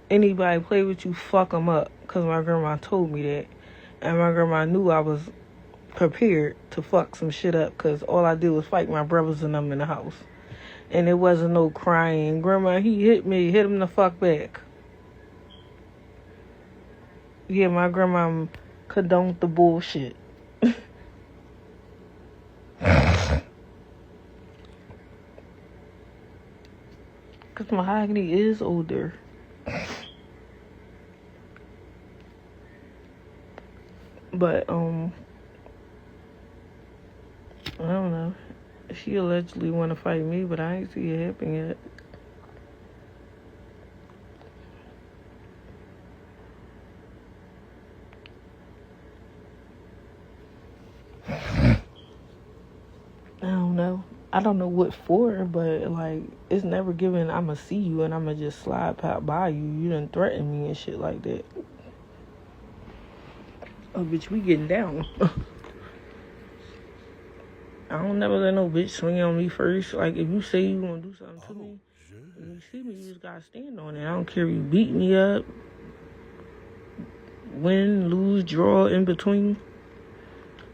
Anybody play with you, fuck them up. Because my grandma told me that. And my grandma knew I was prepared to fuck some shit up. Because all I did was fight my brothers and them in the house. And it wasn't no crying. Grandma, he hit me, hit him the fuck back. Yeah, my grandma condoned the bullshit. Because Mahogany is older. But, I don't know. She allegedly want to fight me, but I ain't see it happen yet. I don't know. I don't know what for, but, like, it's never given I'ma see you and I'ma just slide pop by you. You done threaten me and shit like that. Oh, bitch, we getting down. I don't never let no bitch swing on me first. Like, if you say you gonna do something to me, when you see me, you just gotta stand on it. I don't care if you beat me up, win, lose, draw, in between.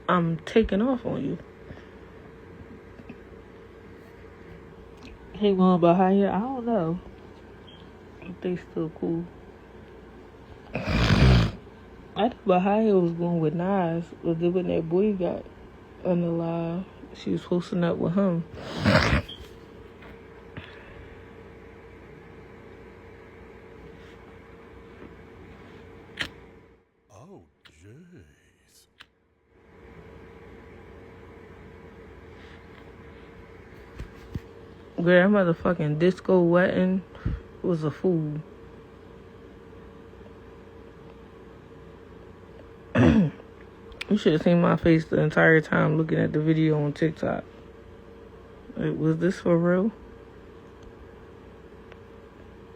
I'm taking off on you. Hey, Mom, behind here, I don't know if they still cool. I thought Bahia was going with Nas, but then when that boy got on the live, she was posting up with him. Oh, jeez. Girl, that motherfucking disco wedding was a fool. You should have seen my face the entire time looking at the video on TikTok. Like, was this for real?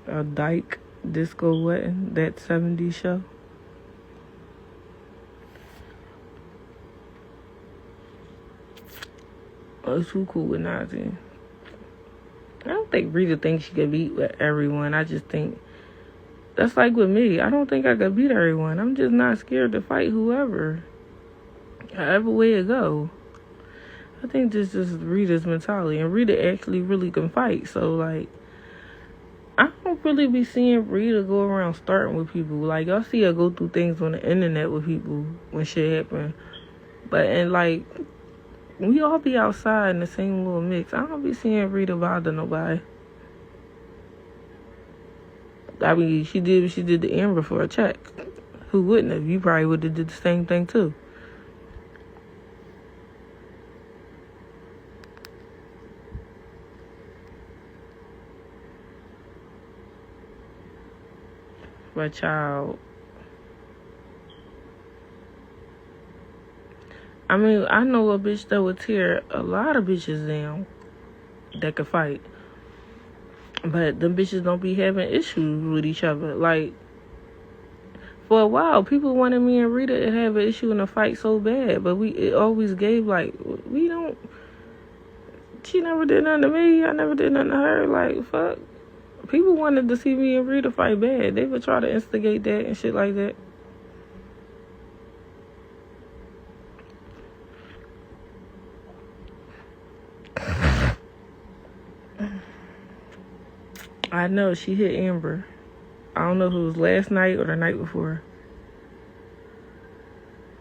A dyke disco wedding? That 70s show? Oh, it's too cool with Nazi. I don't think Rita thinks she could beat with everyone. I just think that's like with me. I don't think I could beat everyone. I'm just not scared to fight whoever. However way it go. I think this is Rita's mentality. And Rita actually really can fight. So, like, I don't really be seeing Rita go around starting with people. Like, y'all see her go through things on the internet with people when shit happen. But, and, like, we all be outside in the same little mix. I don't be seeing Rita bother nobody. I mean, she did what she did to Amber for a check. Who wouldn't have? You probably would have did the same thing, too. But, child, I mean, I know a bitch that would tear a lot of bitches down that could fight. But them bitches don't be having issues with each other. Like, for a while, people wanted me and Rita to have an issue in a fight so bad. But it always gave, like, we don't... She never did nothing to me. I never did nothing to her. Like, fuck. People wanted to see me and Rita fight bad. They would try to instigate that and shit like that. I know she hit Amber. I don't know if it was last night or the night before.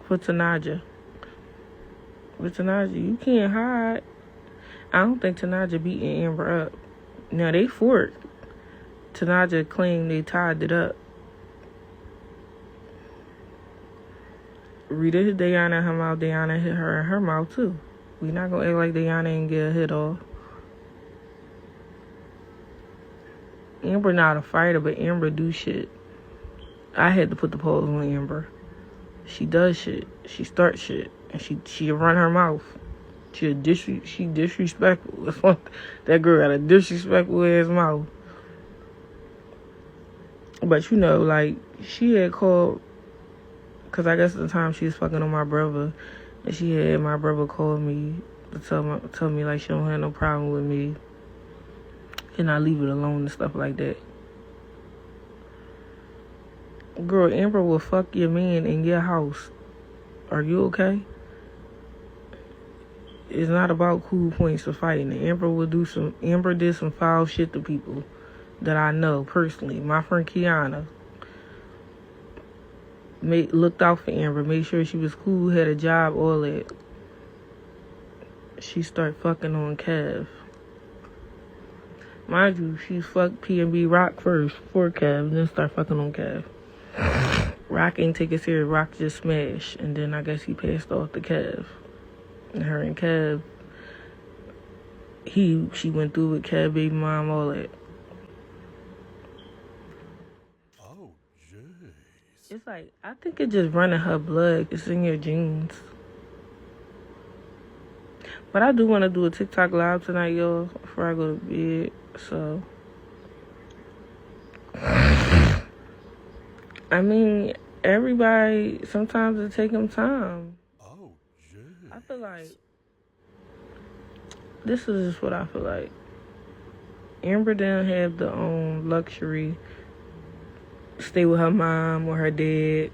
For Tanaja. With Tanaja, you can't hide. I don't think Tanaja beating Amber up. Now, they fought. Tanaja claimed they tied it up. Rita hit Diana in her mouth. Diana hit her in her mouth, too. We not gonna act like Diana ain't get a hit off. Amber not a fighter, but Amber do shit. I had to put the pause on Amber. She does shit. She starts shit. And she run her mouth. She disrespectful. That girl got a disrespectful ass mouth. But you know, like, she had called, because I guess at the time she was fucking on my brother, and she had my brother call me to tell me like she don't have no problem with me, and I leave it alone and stuff like that. Girl, Amber will fuck your man in your house. Are you okay? It's not about cool points for fighting. Amber did some foul shit to people that I know personally. My friend Kiana looked out for Amber, made sure she was cool, had a job, all that. She started fucking on Kev. Mind you, she fucked P&B Rock first before Kev, then started fucking on Kev. Rock ain't take it serious. Rock just smashed, and then I guess he passed off to Kev. And her and Kev, she went through with Kev, baby mom, all that. Oh, jeez. It's like, I think it just running her blood. It's in your genes. But I do want to do a TikTok live tonight, y'all, before I go to bed. So, I mean, everybody, sometimes it take them time. Oh, jeez. I feel like, this is just what I feel like. Amber didn't have the luxury stay with her mom or her dad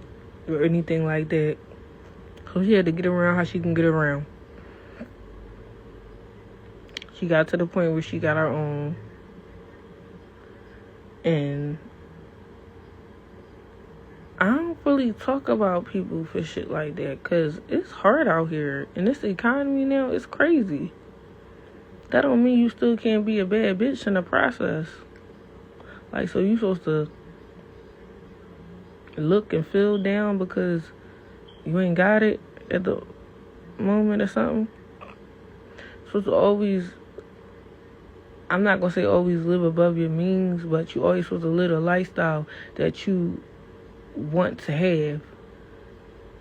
or anything like that. So she had to get around how she can get around. She got to the point where she got her own. And I don't really talk about people for shit like that, because it's hard out here. And this economy now is crazy. That don't mean you still can't be a bad bitch in the process. Like, so you supposed to look and feel down because you ain't got it at the moment or something? Supposed to always, I'm not going to say always live above your means, but you always supposed to live a lifestyle that you want to have.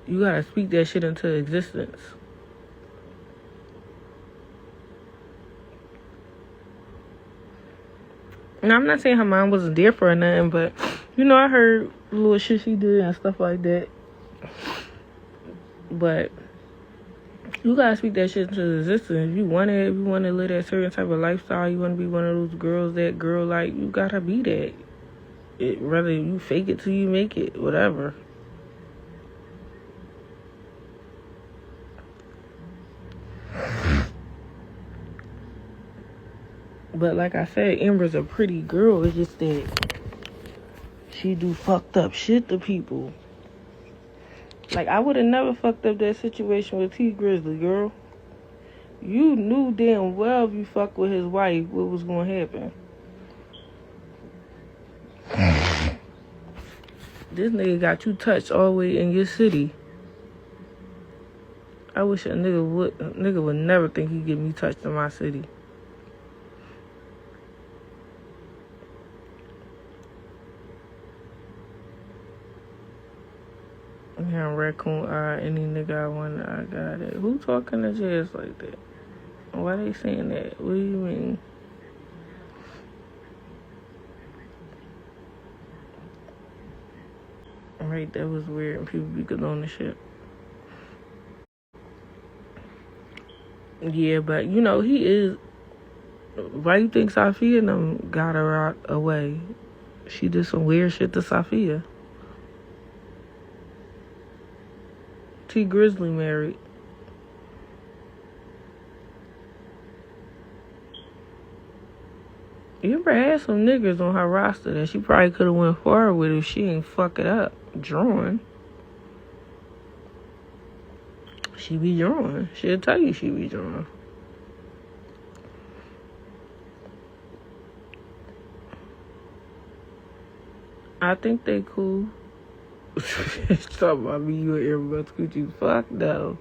You got to speak that shit into existence. And I'm not saying her mom wasn't there for her nothing, but, you know, I heard little shit she did and stuff like that. But you gotta speak that shit into existence. If you want to live that certain type of lifestyle, you want to be one of those girls that girl like, you gotta be that. Whether you fake it till you make it, whatever. But like I said, Amber's a pretty girl. It's just that she do fucked up shit to people. Like, I would have never fucked up that situation with T Grizzly, girl. You knew damn well if you fuck with his wife, what was going to happen. This nigga got you touched all the way in your city. I wish a nigga would never think he'd get me touched in my city. Yeah, raccoon eye, any nigga I want, I got it. Who talking to jazz like that? Why they saying that? What do you mean? Right, that was weird, and people be good on the shit. Yeah, but you know, he is. Why you think Sophia and them got her out away? She did some weird shit to Sophia. T Grizzly married. You ever had some niggas on her roster that she probably could have went forward with if she ain't fuck it up drawing? She be drawing. She'll tell you she be drawing. I think they cool. Talking about me, you and everybody Scoochie. Fuck no.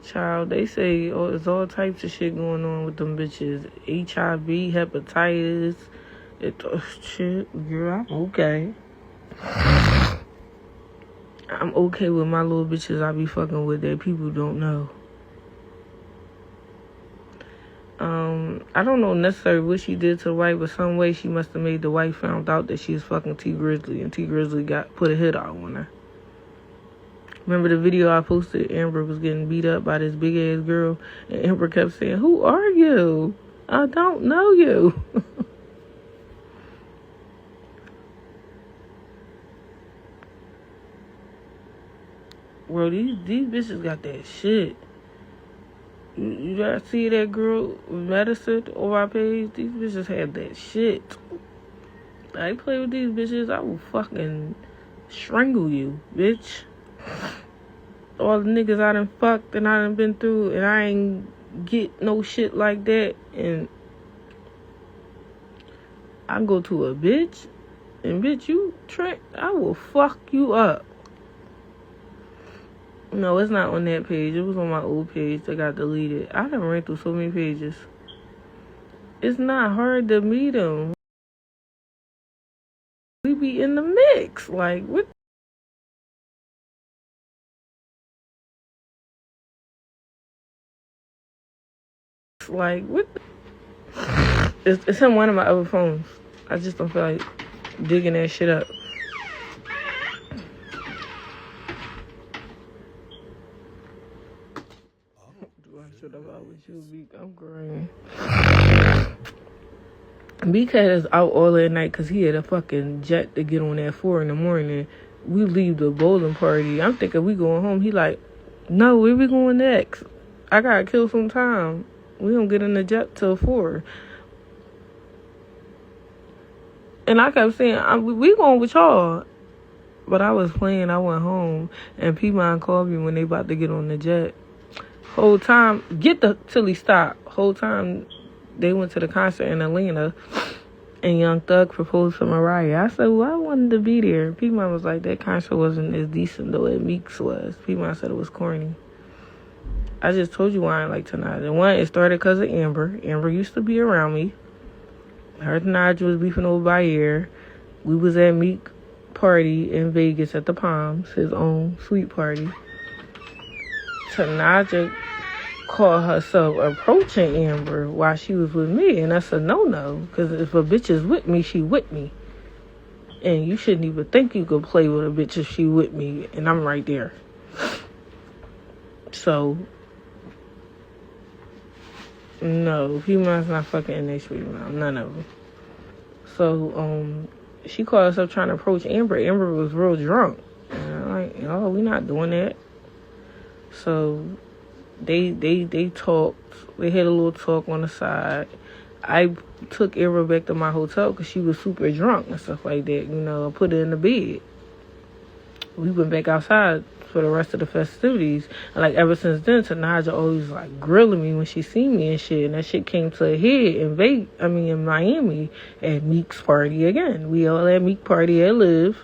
Child, they say there's all types of shit going on with them bitches. HIV, hepatitis, shit. Girl, I'm okay. I'm okay with my little bitches I be fucking with that people don't know. I don't know necessarily what she did to the wife, but some way she must have made the wife found out that she was fucking T Grizzly, and T Grizzly put a hit out on her. Remember the video I posted? Amber was getting beat up by this big ass girl, and Amber kept saying, "Who are you? I don't know you." Bro, these bitches got that shit. You gotta see that girl with medicine on my page? These bitches had that shit. I play with these bitches, I will fucking strangle you, bitch. All the niggas I done fucked and I done been through, and I ain't get no shit like that, and I go to a bitch, and bitch, you Trent, I will fuck you up. No, it's not on that page. It was on my old page that got deleted. I done ran through so many pages. It's not hard to meet them. We be in the mix. Like, what? Like, what? It's in one of my other phones. I just don't feel like digging that shit up. With you, Meek. I'm green. Meek had us out all that night because he had a fucking jet to get on at 4 a.m. We leave the bowling party. I'm thinking we going home. He like, no, where we going next? I gotta kill some time. We don't get in the jet till 4. And I kept saying, we going with y'all. But I was playing. I went home, and P-Mon called me when they about to get on the jet. Whole time, till he stopped. Whole time, they went to the concert in Atlanta, and Young Thug proposed to Mariah. I said, well, I wanted to be there. P-Mon was like, that concert wasn't as decent though as Meek's was. P-Mon said it was corny. I just told you why I ain't like tonight. And one, it started because of Amber. Amber used to be around me. Her and Nigel was beefing over by ear. We was at Meek party in Vegas at the Palms, his own sweet party. Tanaja called herself approaching Amber while she was with me, and that's a no-no, because if a bitch is with me, she with me, and you shouldn't even think you could play with a bitch if she with me, and I'm right there. So no, P-Mon's not fucking NHB, none of them. So she called herself trying to approach Amber. Amber was real drunk, and I'm like, oh, we not doing that. So they talked. They had a little talk on the side. I took Amber back to my hotel because she was super drunk and stuff like that. You know, I put her in the bed. We went back outside for the rest of the festivities. And like ever since then, Tanaja always like grilling me when she seen me and shit. And that shit came to a head in Miami at Meek's party again. We all at Meek party at Live.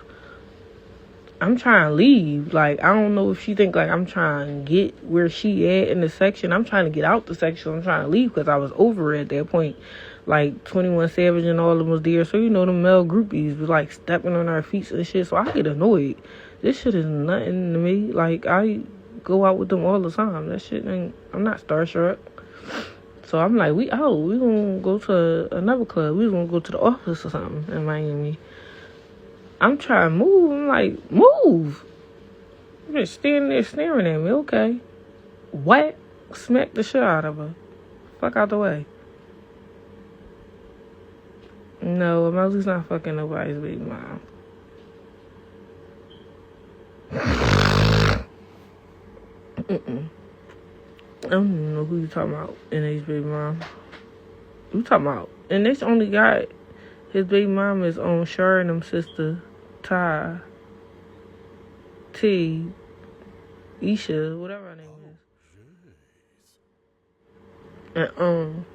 I'm trying to leave. Like, I don't know if she think, like, I'm trying to get where she at in the section. I'm trying to get out the section. I'm trying to leave because I was over it at that point. Like, 21 Savage and all of them was there. So, you know, the male groupies was, like, stepping on our feet and shit. So, I get annoyed. This shit is nothing to me. Like, I go out with them all the time. That shit ain't... I'm not starstruck. So, I'm like, we gonna go to another club. We gonna go to the office or something in Miami. I'm trying to move. I'm like, move. You're just standing there staring at me. Okay. What? Smack the shit out of her. Fuck out the way. No, Mosey's not fucking nobody's baby mom. I don't even know who you talking about in his baby mom. Who you talking about? And this only got his baby mom is on Shar and them sister. Ty, T, Isha, whatever her name is. And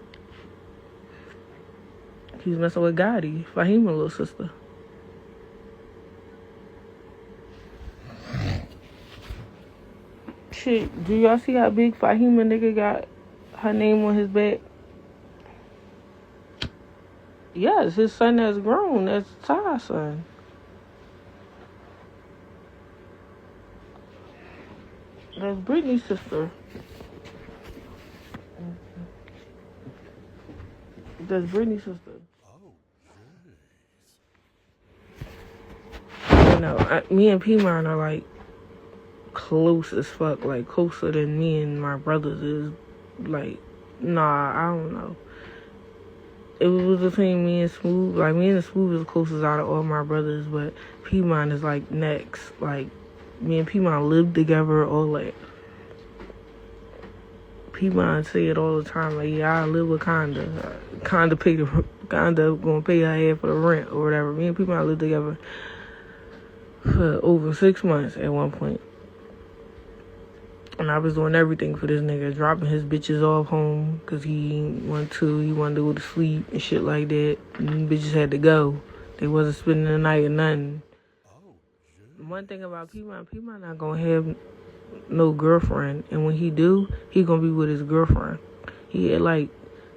he's messing with Gotti, Fahim's little sister. Shit, do y'all see how big Fahim nigga got her name on his back? Yes, his son has grown. That's Ty's son. That's Brittany's sister. That's Brittany's sister. Oh, jeez. You know, me and P-Mine are like close as fuck, like closer than me and my brothers is. Like, nah, I don't know. It was between me and Smooth. Like, me and Smooth is the closest out of all my brothers, but P-Mine is like next. Like, me and P-Mine lived together, all that. P-Mine say it all the time, like, yeah, I live with Conda. Conda gonna pay her half for the rent or whatever. Me and P-Mine lived together for over 6 months at one point. And I was doing everything for this nigga, dropping his bitches off home because he wanted to go to sleep and shit like that. And them bitches had to go. They wasn't spending the night or nothing. Oh, One thing about P-Mine not gonna have no girlfriend. And when he do, he gonna be with his girlfriend. He had like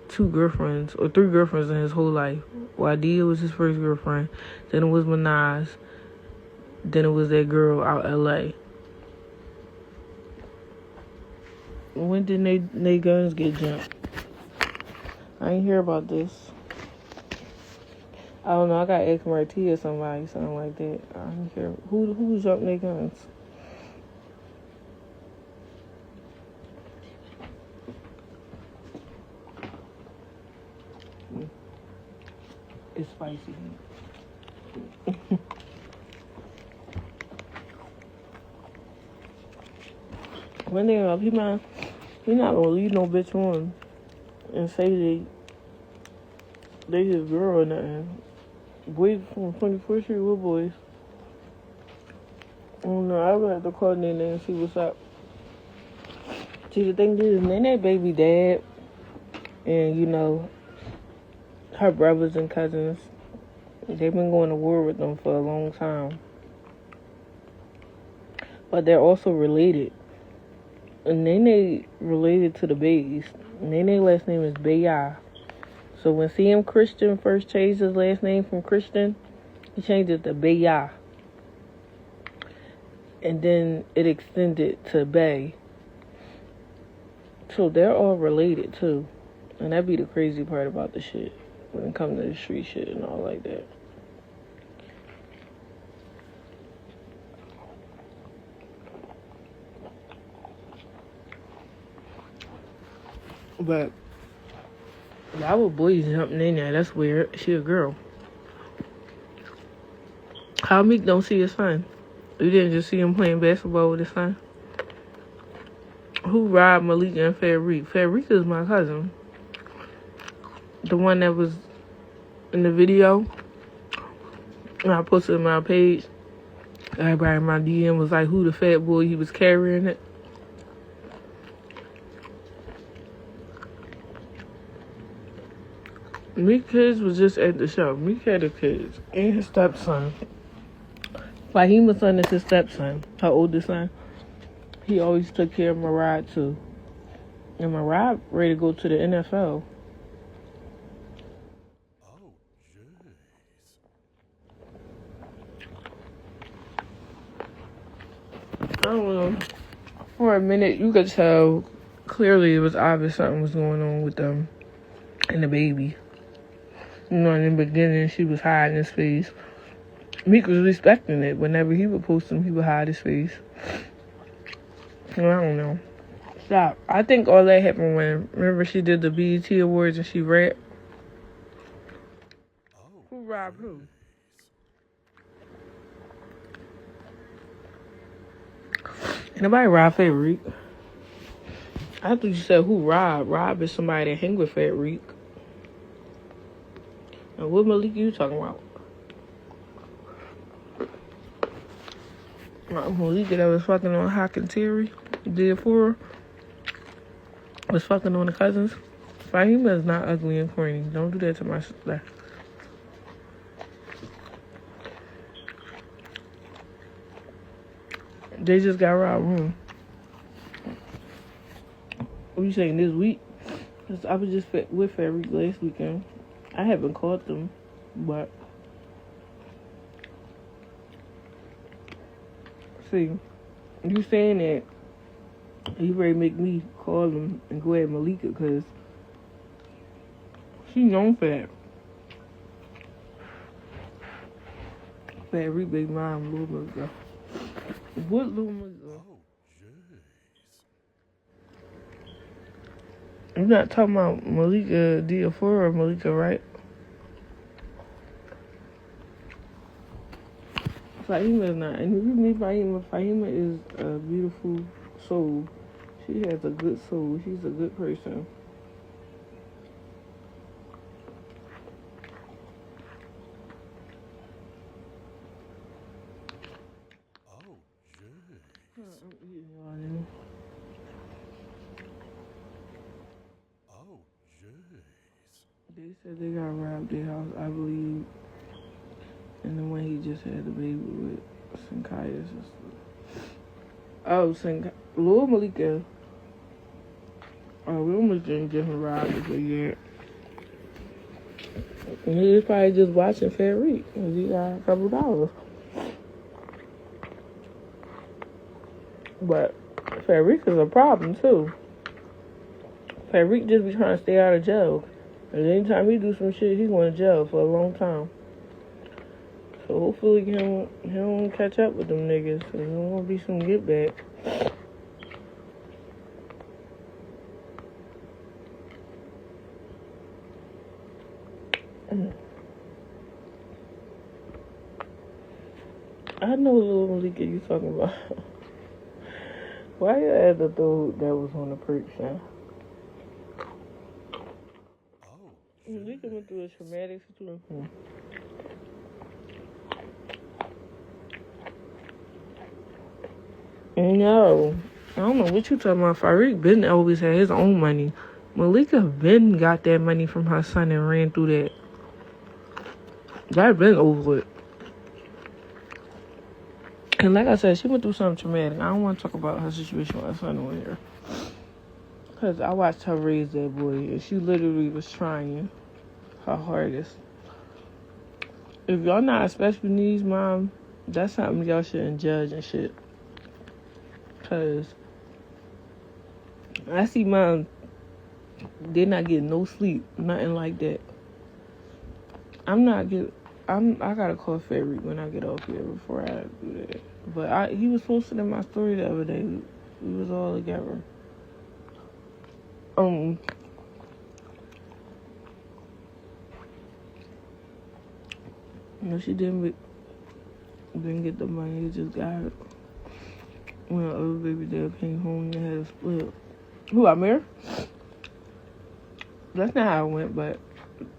2 girlfriends or 3 girlfriends in his whole life. Wadia was his first girlfriend. Then it was Minaj. Then it was that girl out L.A. When did they guns get jumped? I ain't hear about this. I don't know. I got X Marty or somebody, something like that. I don't hear who jumped their guns. It's spicy. One thing about P-Mine, he not gonna leave no bitch on and say they his girl or nothing. Boys from 24th Street, what boys? I don't know. I would have to call Nene and see what's up. See, the thing is, Nene baby dad and, you know, her brothers and cousins, they've been going to war with them for a long time. But they're also related. And Nene related to the Bays. Nene's last name is Bayah. So when CM Christian first changed his last name from Christian, he changed it to Bayah. And then it extended to Bay. So they're all related too. And that'd be the crazy part about the shit. When it comes to the street shit and all like that. But y'all were boys jumping in there. That's weird. She a girl. How Meek don't see his son? You didn't just see him playing basketball with his son? Who robbed Malika and Farik? Farik is my cousin. The one that was in the video. And I posted it on my page. Everybody in my DM was like, who the fat boy he was carrying it? Meek kids was just at the show. Meek had the kids and his stepson. Fahima's son is his stepson, her oldest son. He always took care of Mariah too. And Mariah ready to go to the NFL. oh, jeez. I don't know. For a minute, you could tell clearly it was obvious something was going on with them and the baby. You know, in the beginning, she was hiding his face. Meek was respecting it. Whenever he would post him, he would hide his face. I don't know. Stop. I think all that happened when, remember she did the BET Awards and she rapped? Oh, Who robbed who? Ain't nobody robbed Farik. I thought you said who robbed. Rob is somebody that hang with Farik. And what Malik you talking about? Malik that was fucking on Hawk and Terry, did for her, was fucking on the cousins. Fahima is not ugly and corny. Don't do that to my sister. They just got robbed. What you saying this week? 'Cause I was just with Farik last weekend. I haven't caught them, but see, you saying that you ready to make me call them and go at Malika because She known for that. Every big mom, Lil Malik. What Lil Malik? Oh, jeez. You're not talking about Malika Diafora or Malika, right? Fahima is not. And if you meet Fahima, Fahima is a beautiful soul. She has a good soul. She's a good person. Oh, jeez. I'm eating all them. Oh, jeez. They said they got robbed their house, I believe. And the one he just had the baby with, Sinkaya's sister. Oh, Lil Malika. Oh, Lil Malika didn't get him robbed this yet. And he was probably just watching Fair because he got a couple dollars. But Fair is a problem too. Fair just be trying to stay out of jail. And anytime he do some shit, he going to jail for a long time. So hopefully he don't catch up with them niggas. So there won't be some get back. I know Lil Malika you talking about. Why you at the dude that was on the perks now? Oh, Malika went through a traumatic situation. No, I don't know what you talking about. Farik Ben always had his own money. Malika Ben got that money from her son and ran through that. That been over it. And like I said, she went through something traumatic. I don't want to talk about her situation with her son over here. Because I watched her raise that boy, and she literally was trying her hardest. If y'all not a special needs mom, that's something y'all shouldn't judge and shit. Because I see mom, they're not getting no sleep, nothing like that. I gotta call Ferry when I get off here before I do that. But he was posting in my story the other day. We was all together. No, she didn't get the money. He just got it when the other baby dad came home and had a split. Who, Amir? That's not how it went, but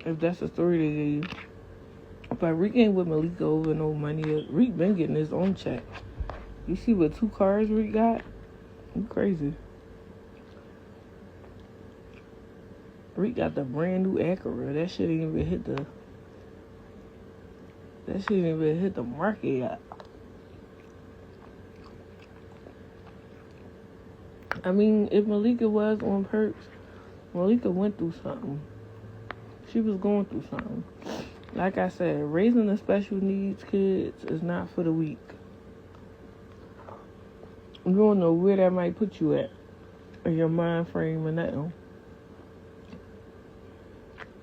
if that's the story they gave. But Reek ain't with Malika over no money. Reek been getting his own check. You see what 2 cars Reek got? You crazy. Reek got the brand new Acura. That shit ain't even hit the market yet. I mean, if Malika was on perks, Malika went through something. She was going through something. Like I said, raising the special needs kids is not for the weak. You don't know where that might put you at, or your mind frame or nothing.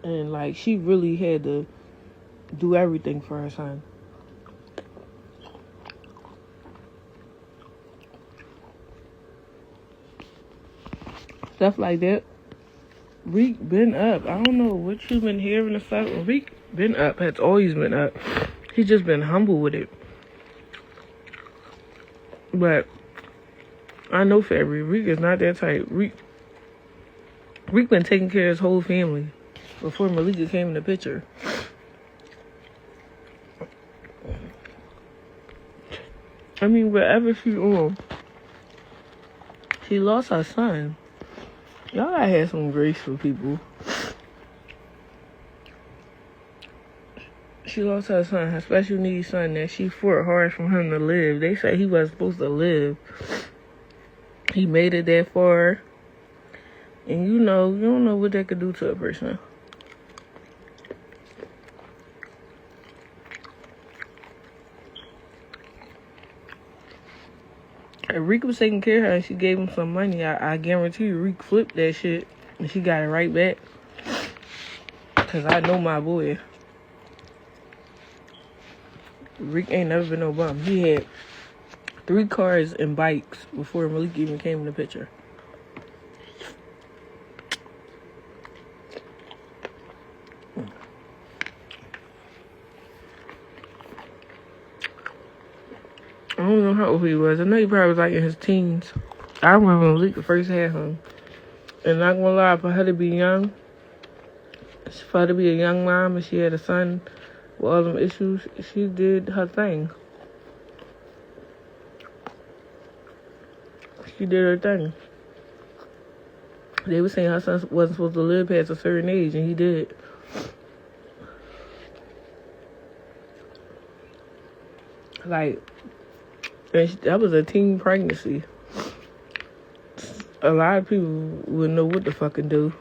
And like, she really had to do everything for her son. Stuff like that. Reek been up. I don't know what you've been hearing or stuff. Reek been up. Has always been up. He's just been humble with it. But I know February. Reek is not that type. Reek been taking care of his whole family before Malika came in the picture. I mean, wherever she on, she lost her son. Y'all gotta have some grace for people. She lost her son, her special needs son, that she fought hard for him to live. They say he wasn't supposed to live. He made it that far. And you don't know what that could do to a person. If Reek was taking care of her and she gave him some money, I guarantee you Reek flipped that shit and she got it right back. Because Cause I know my boy. Rick ain't never been no bum. He had 3 cars and bikes before Malik even came in the picture. I don't know how old he was. I know he probably was like in his teens. I remember when Malik first had him. And not gonna lie, for her to be young, for her to be a young mom and she had a son with all them issues, she did her thing. She did her thing. They were saying her son wasn't supposed to live past a certain age, and he did. Like, and that was a teen pregnancy. A lot of people wouldn't know what to fucking do.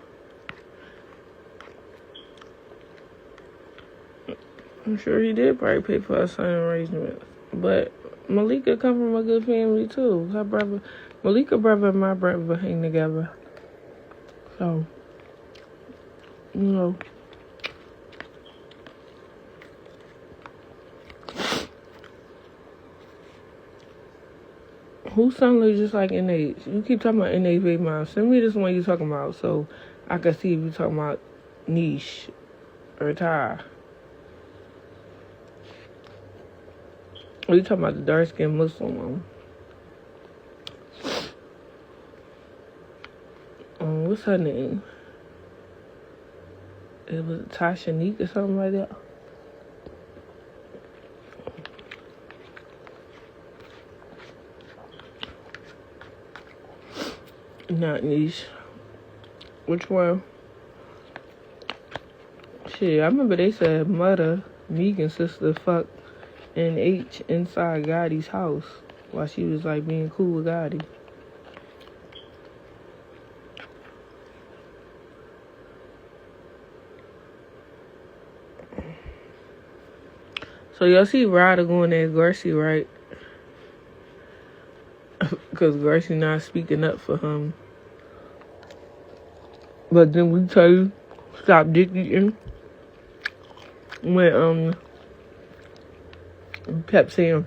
I'm sure he did probably pay for her son arrangements. But Malika come from a good family, too. Her brother, Malika's brother and my brother hang together. So, you know. Who son looks just like NH? You keep talking about NH baby mom. Send me this one you talking about so I can see if you talking about Niche or Ty. Or you talking about the dark-skinned Muslim one? What's her name? It was Tasha Neek or something like that. Not Niche. Which one? Shit, I remember they said Mother, Meek and sister fucked NH inside Gotti's house while she was like being cool with Gotti. So y'all see Ryder going at Garcia, right? Because Garcia not speaking up for him. But then we tell you, stop dick eating. When kept saying,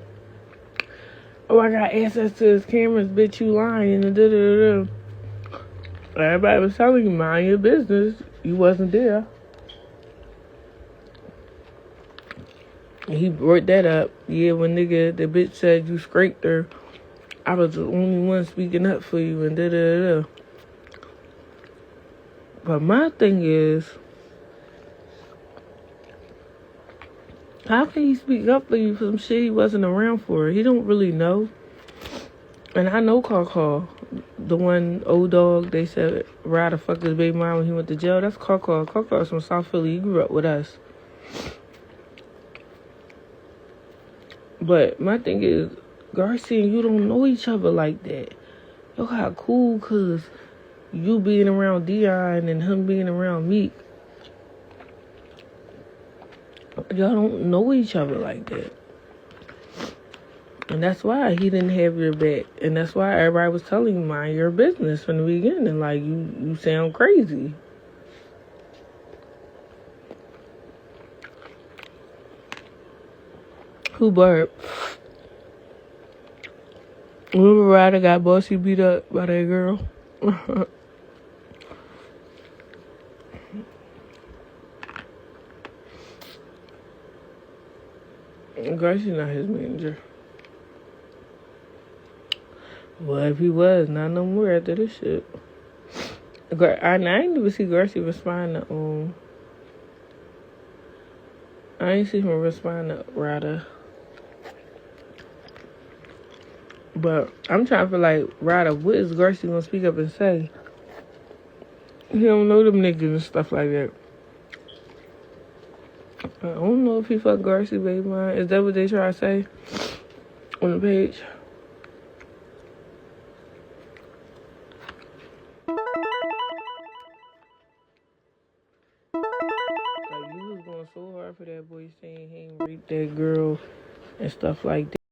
oh, I got access to his cameras, bitch, you lying, and da-da-da-da. Everybody was telling you, mind your business. You wasn't there. And he brought that up. Yeah, when the bitch said you scraped her, I was the only one speaking up for you, and da-da-da-da. But my thing is, how can he speak up for you for some shit he wasn't around for? He don't really know. And I know Caw, the one old dog they said Ryder fucked his baby mom when he went to jail. That's Caw. Caw's from South Philly. He grew up with us. But my thing is, Garcia and you don't know each other like that. Yo, how cool, cause you being around Dion and him being around Meek. Y'all don't know each other like that. And that's why he didn't have your back. And that's why everybody was telling you, mind your business from the beginning. Like, you sound crazy. Who burped? Remember Ryder got bossy beat up by that girl? Garcia not his manager. Well, if he was, not no more after this shit. I didn't even see Garcia respond to, I ain't see him respond to Ryder. But I'm trying to feel like, Ryder, what is Garcia gonna speak up and say? He don't know them niggas and stuff like that. I don't know if he fucked Garcia, baby mine. Is that what they try to say on the page? Like, you was going so hard for that boy saying he ain't raped that girl and stuff like that.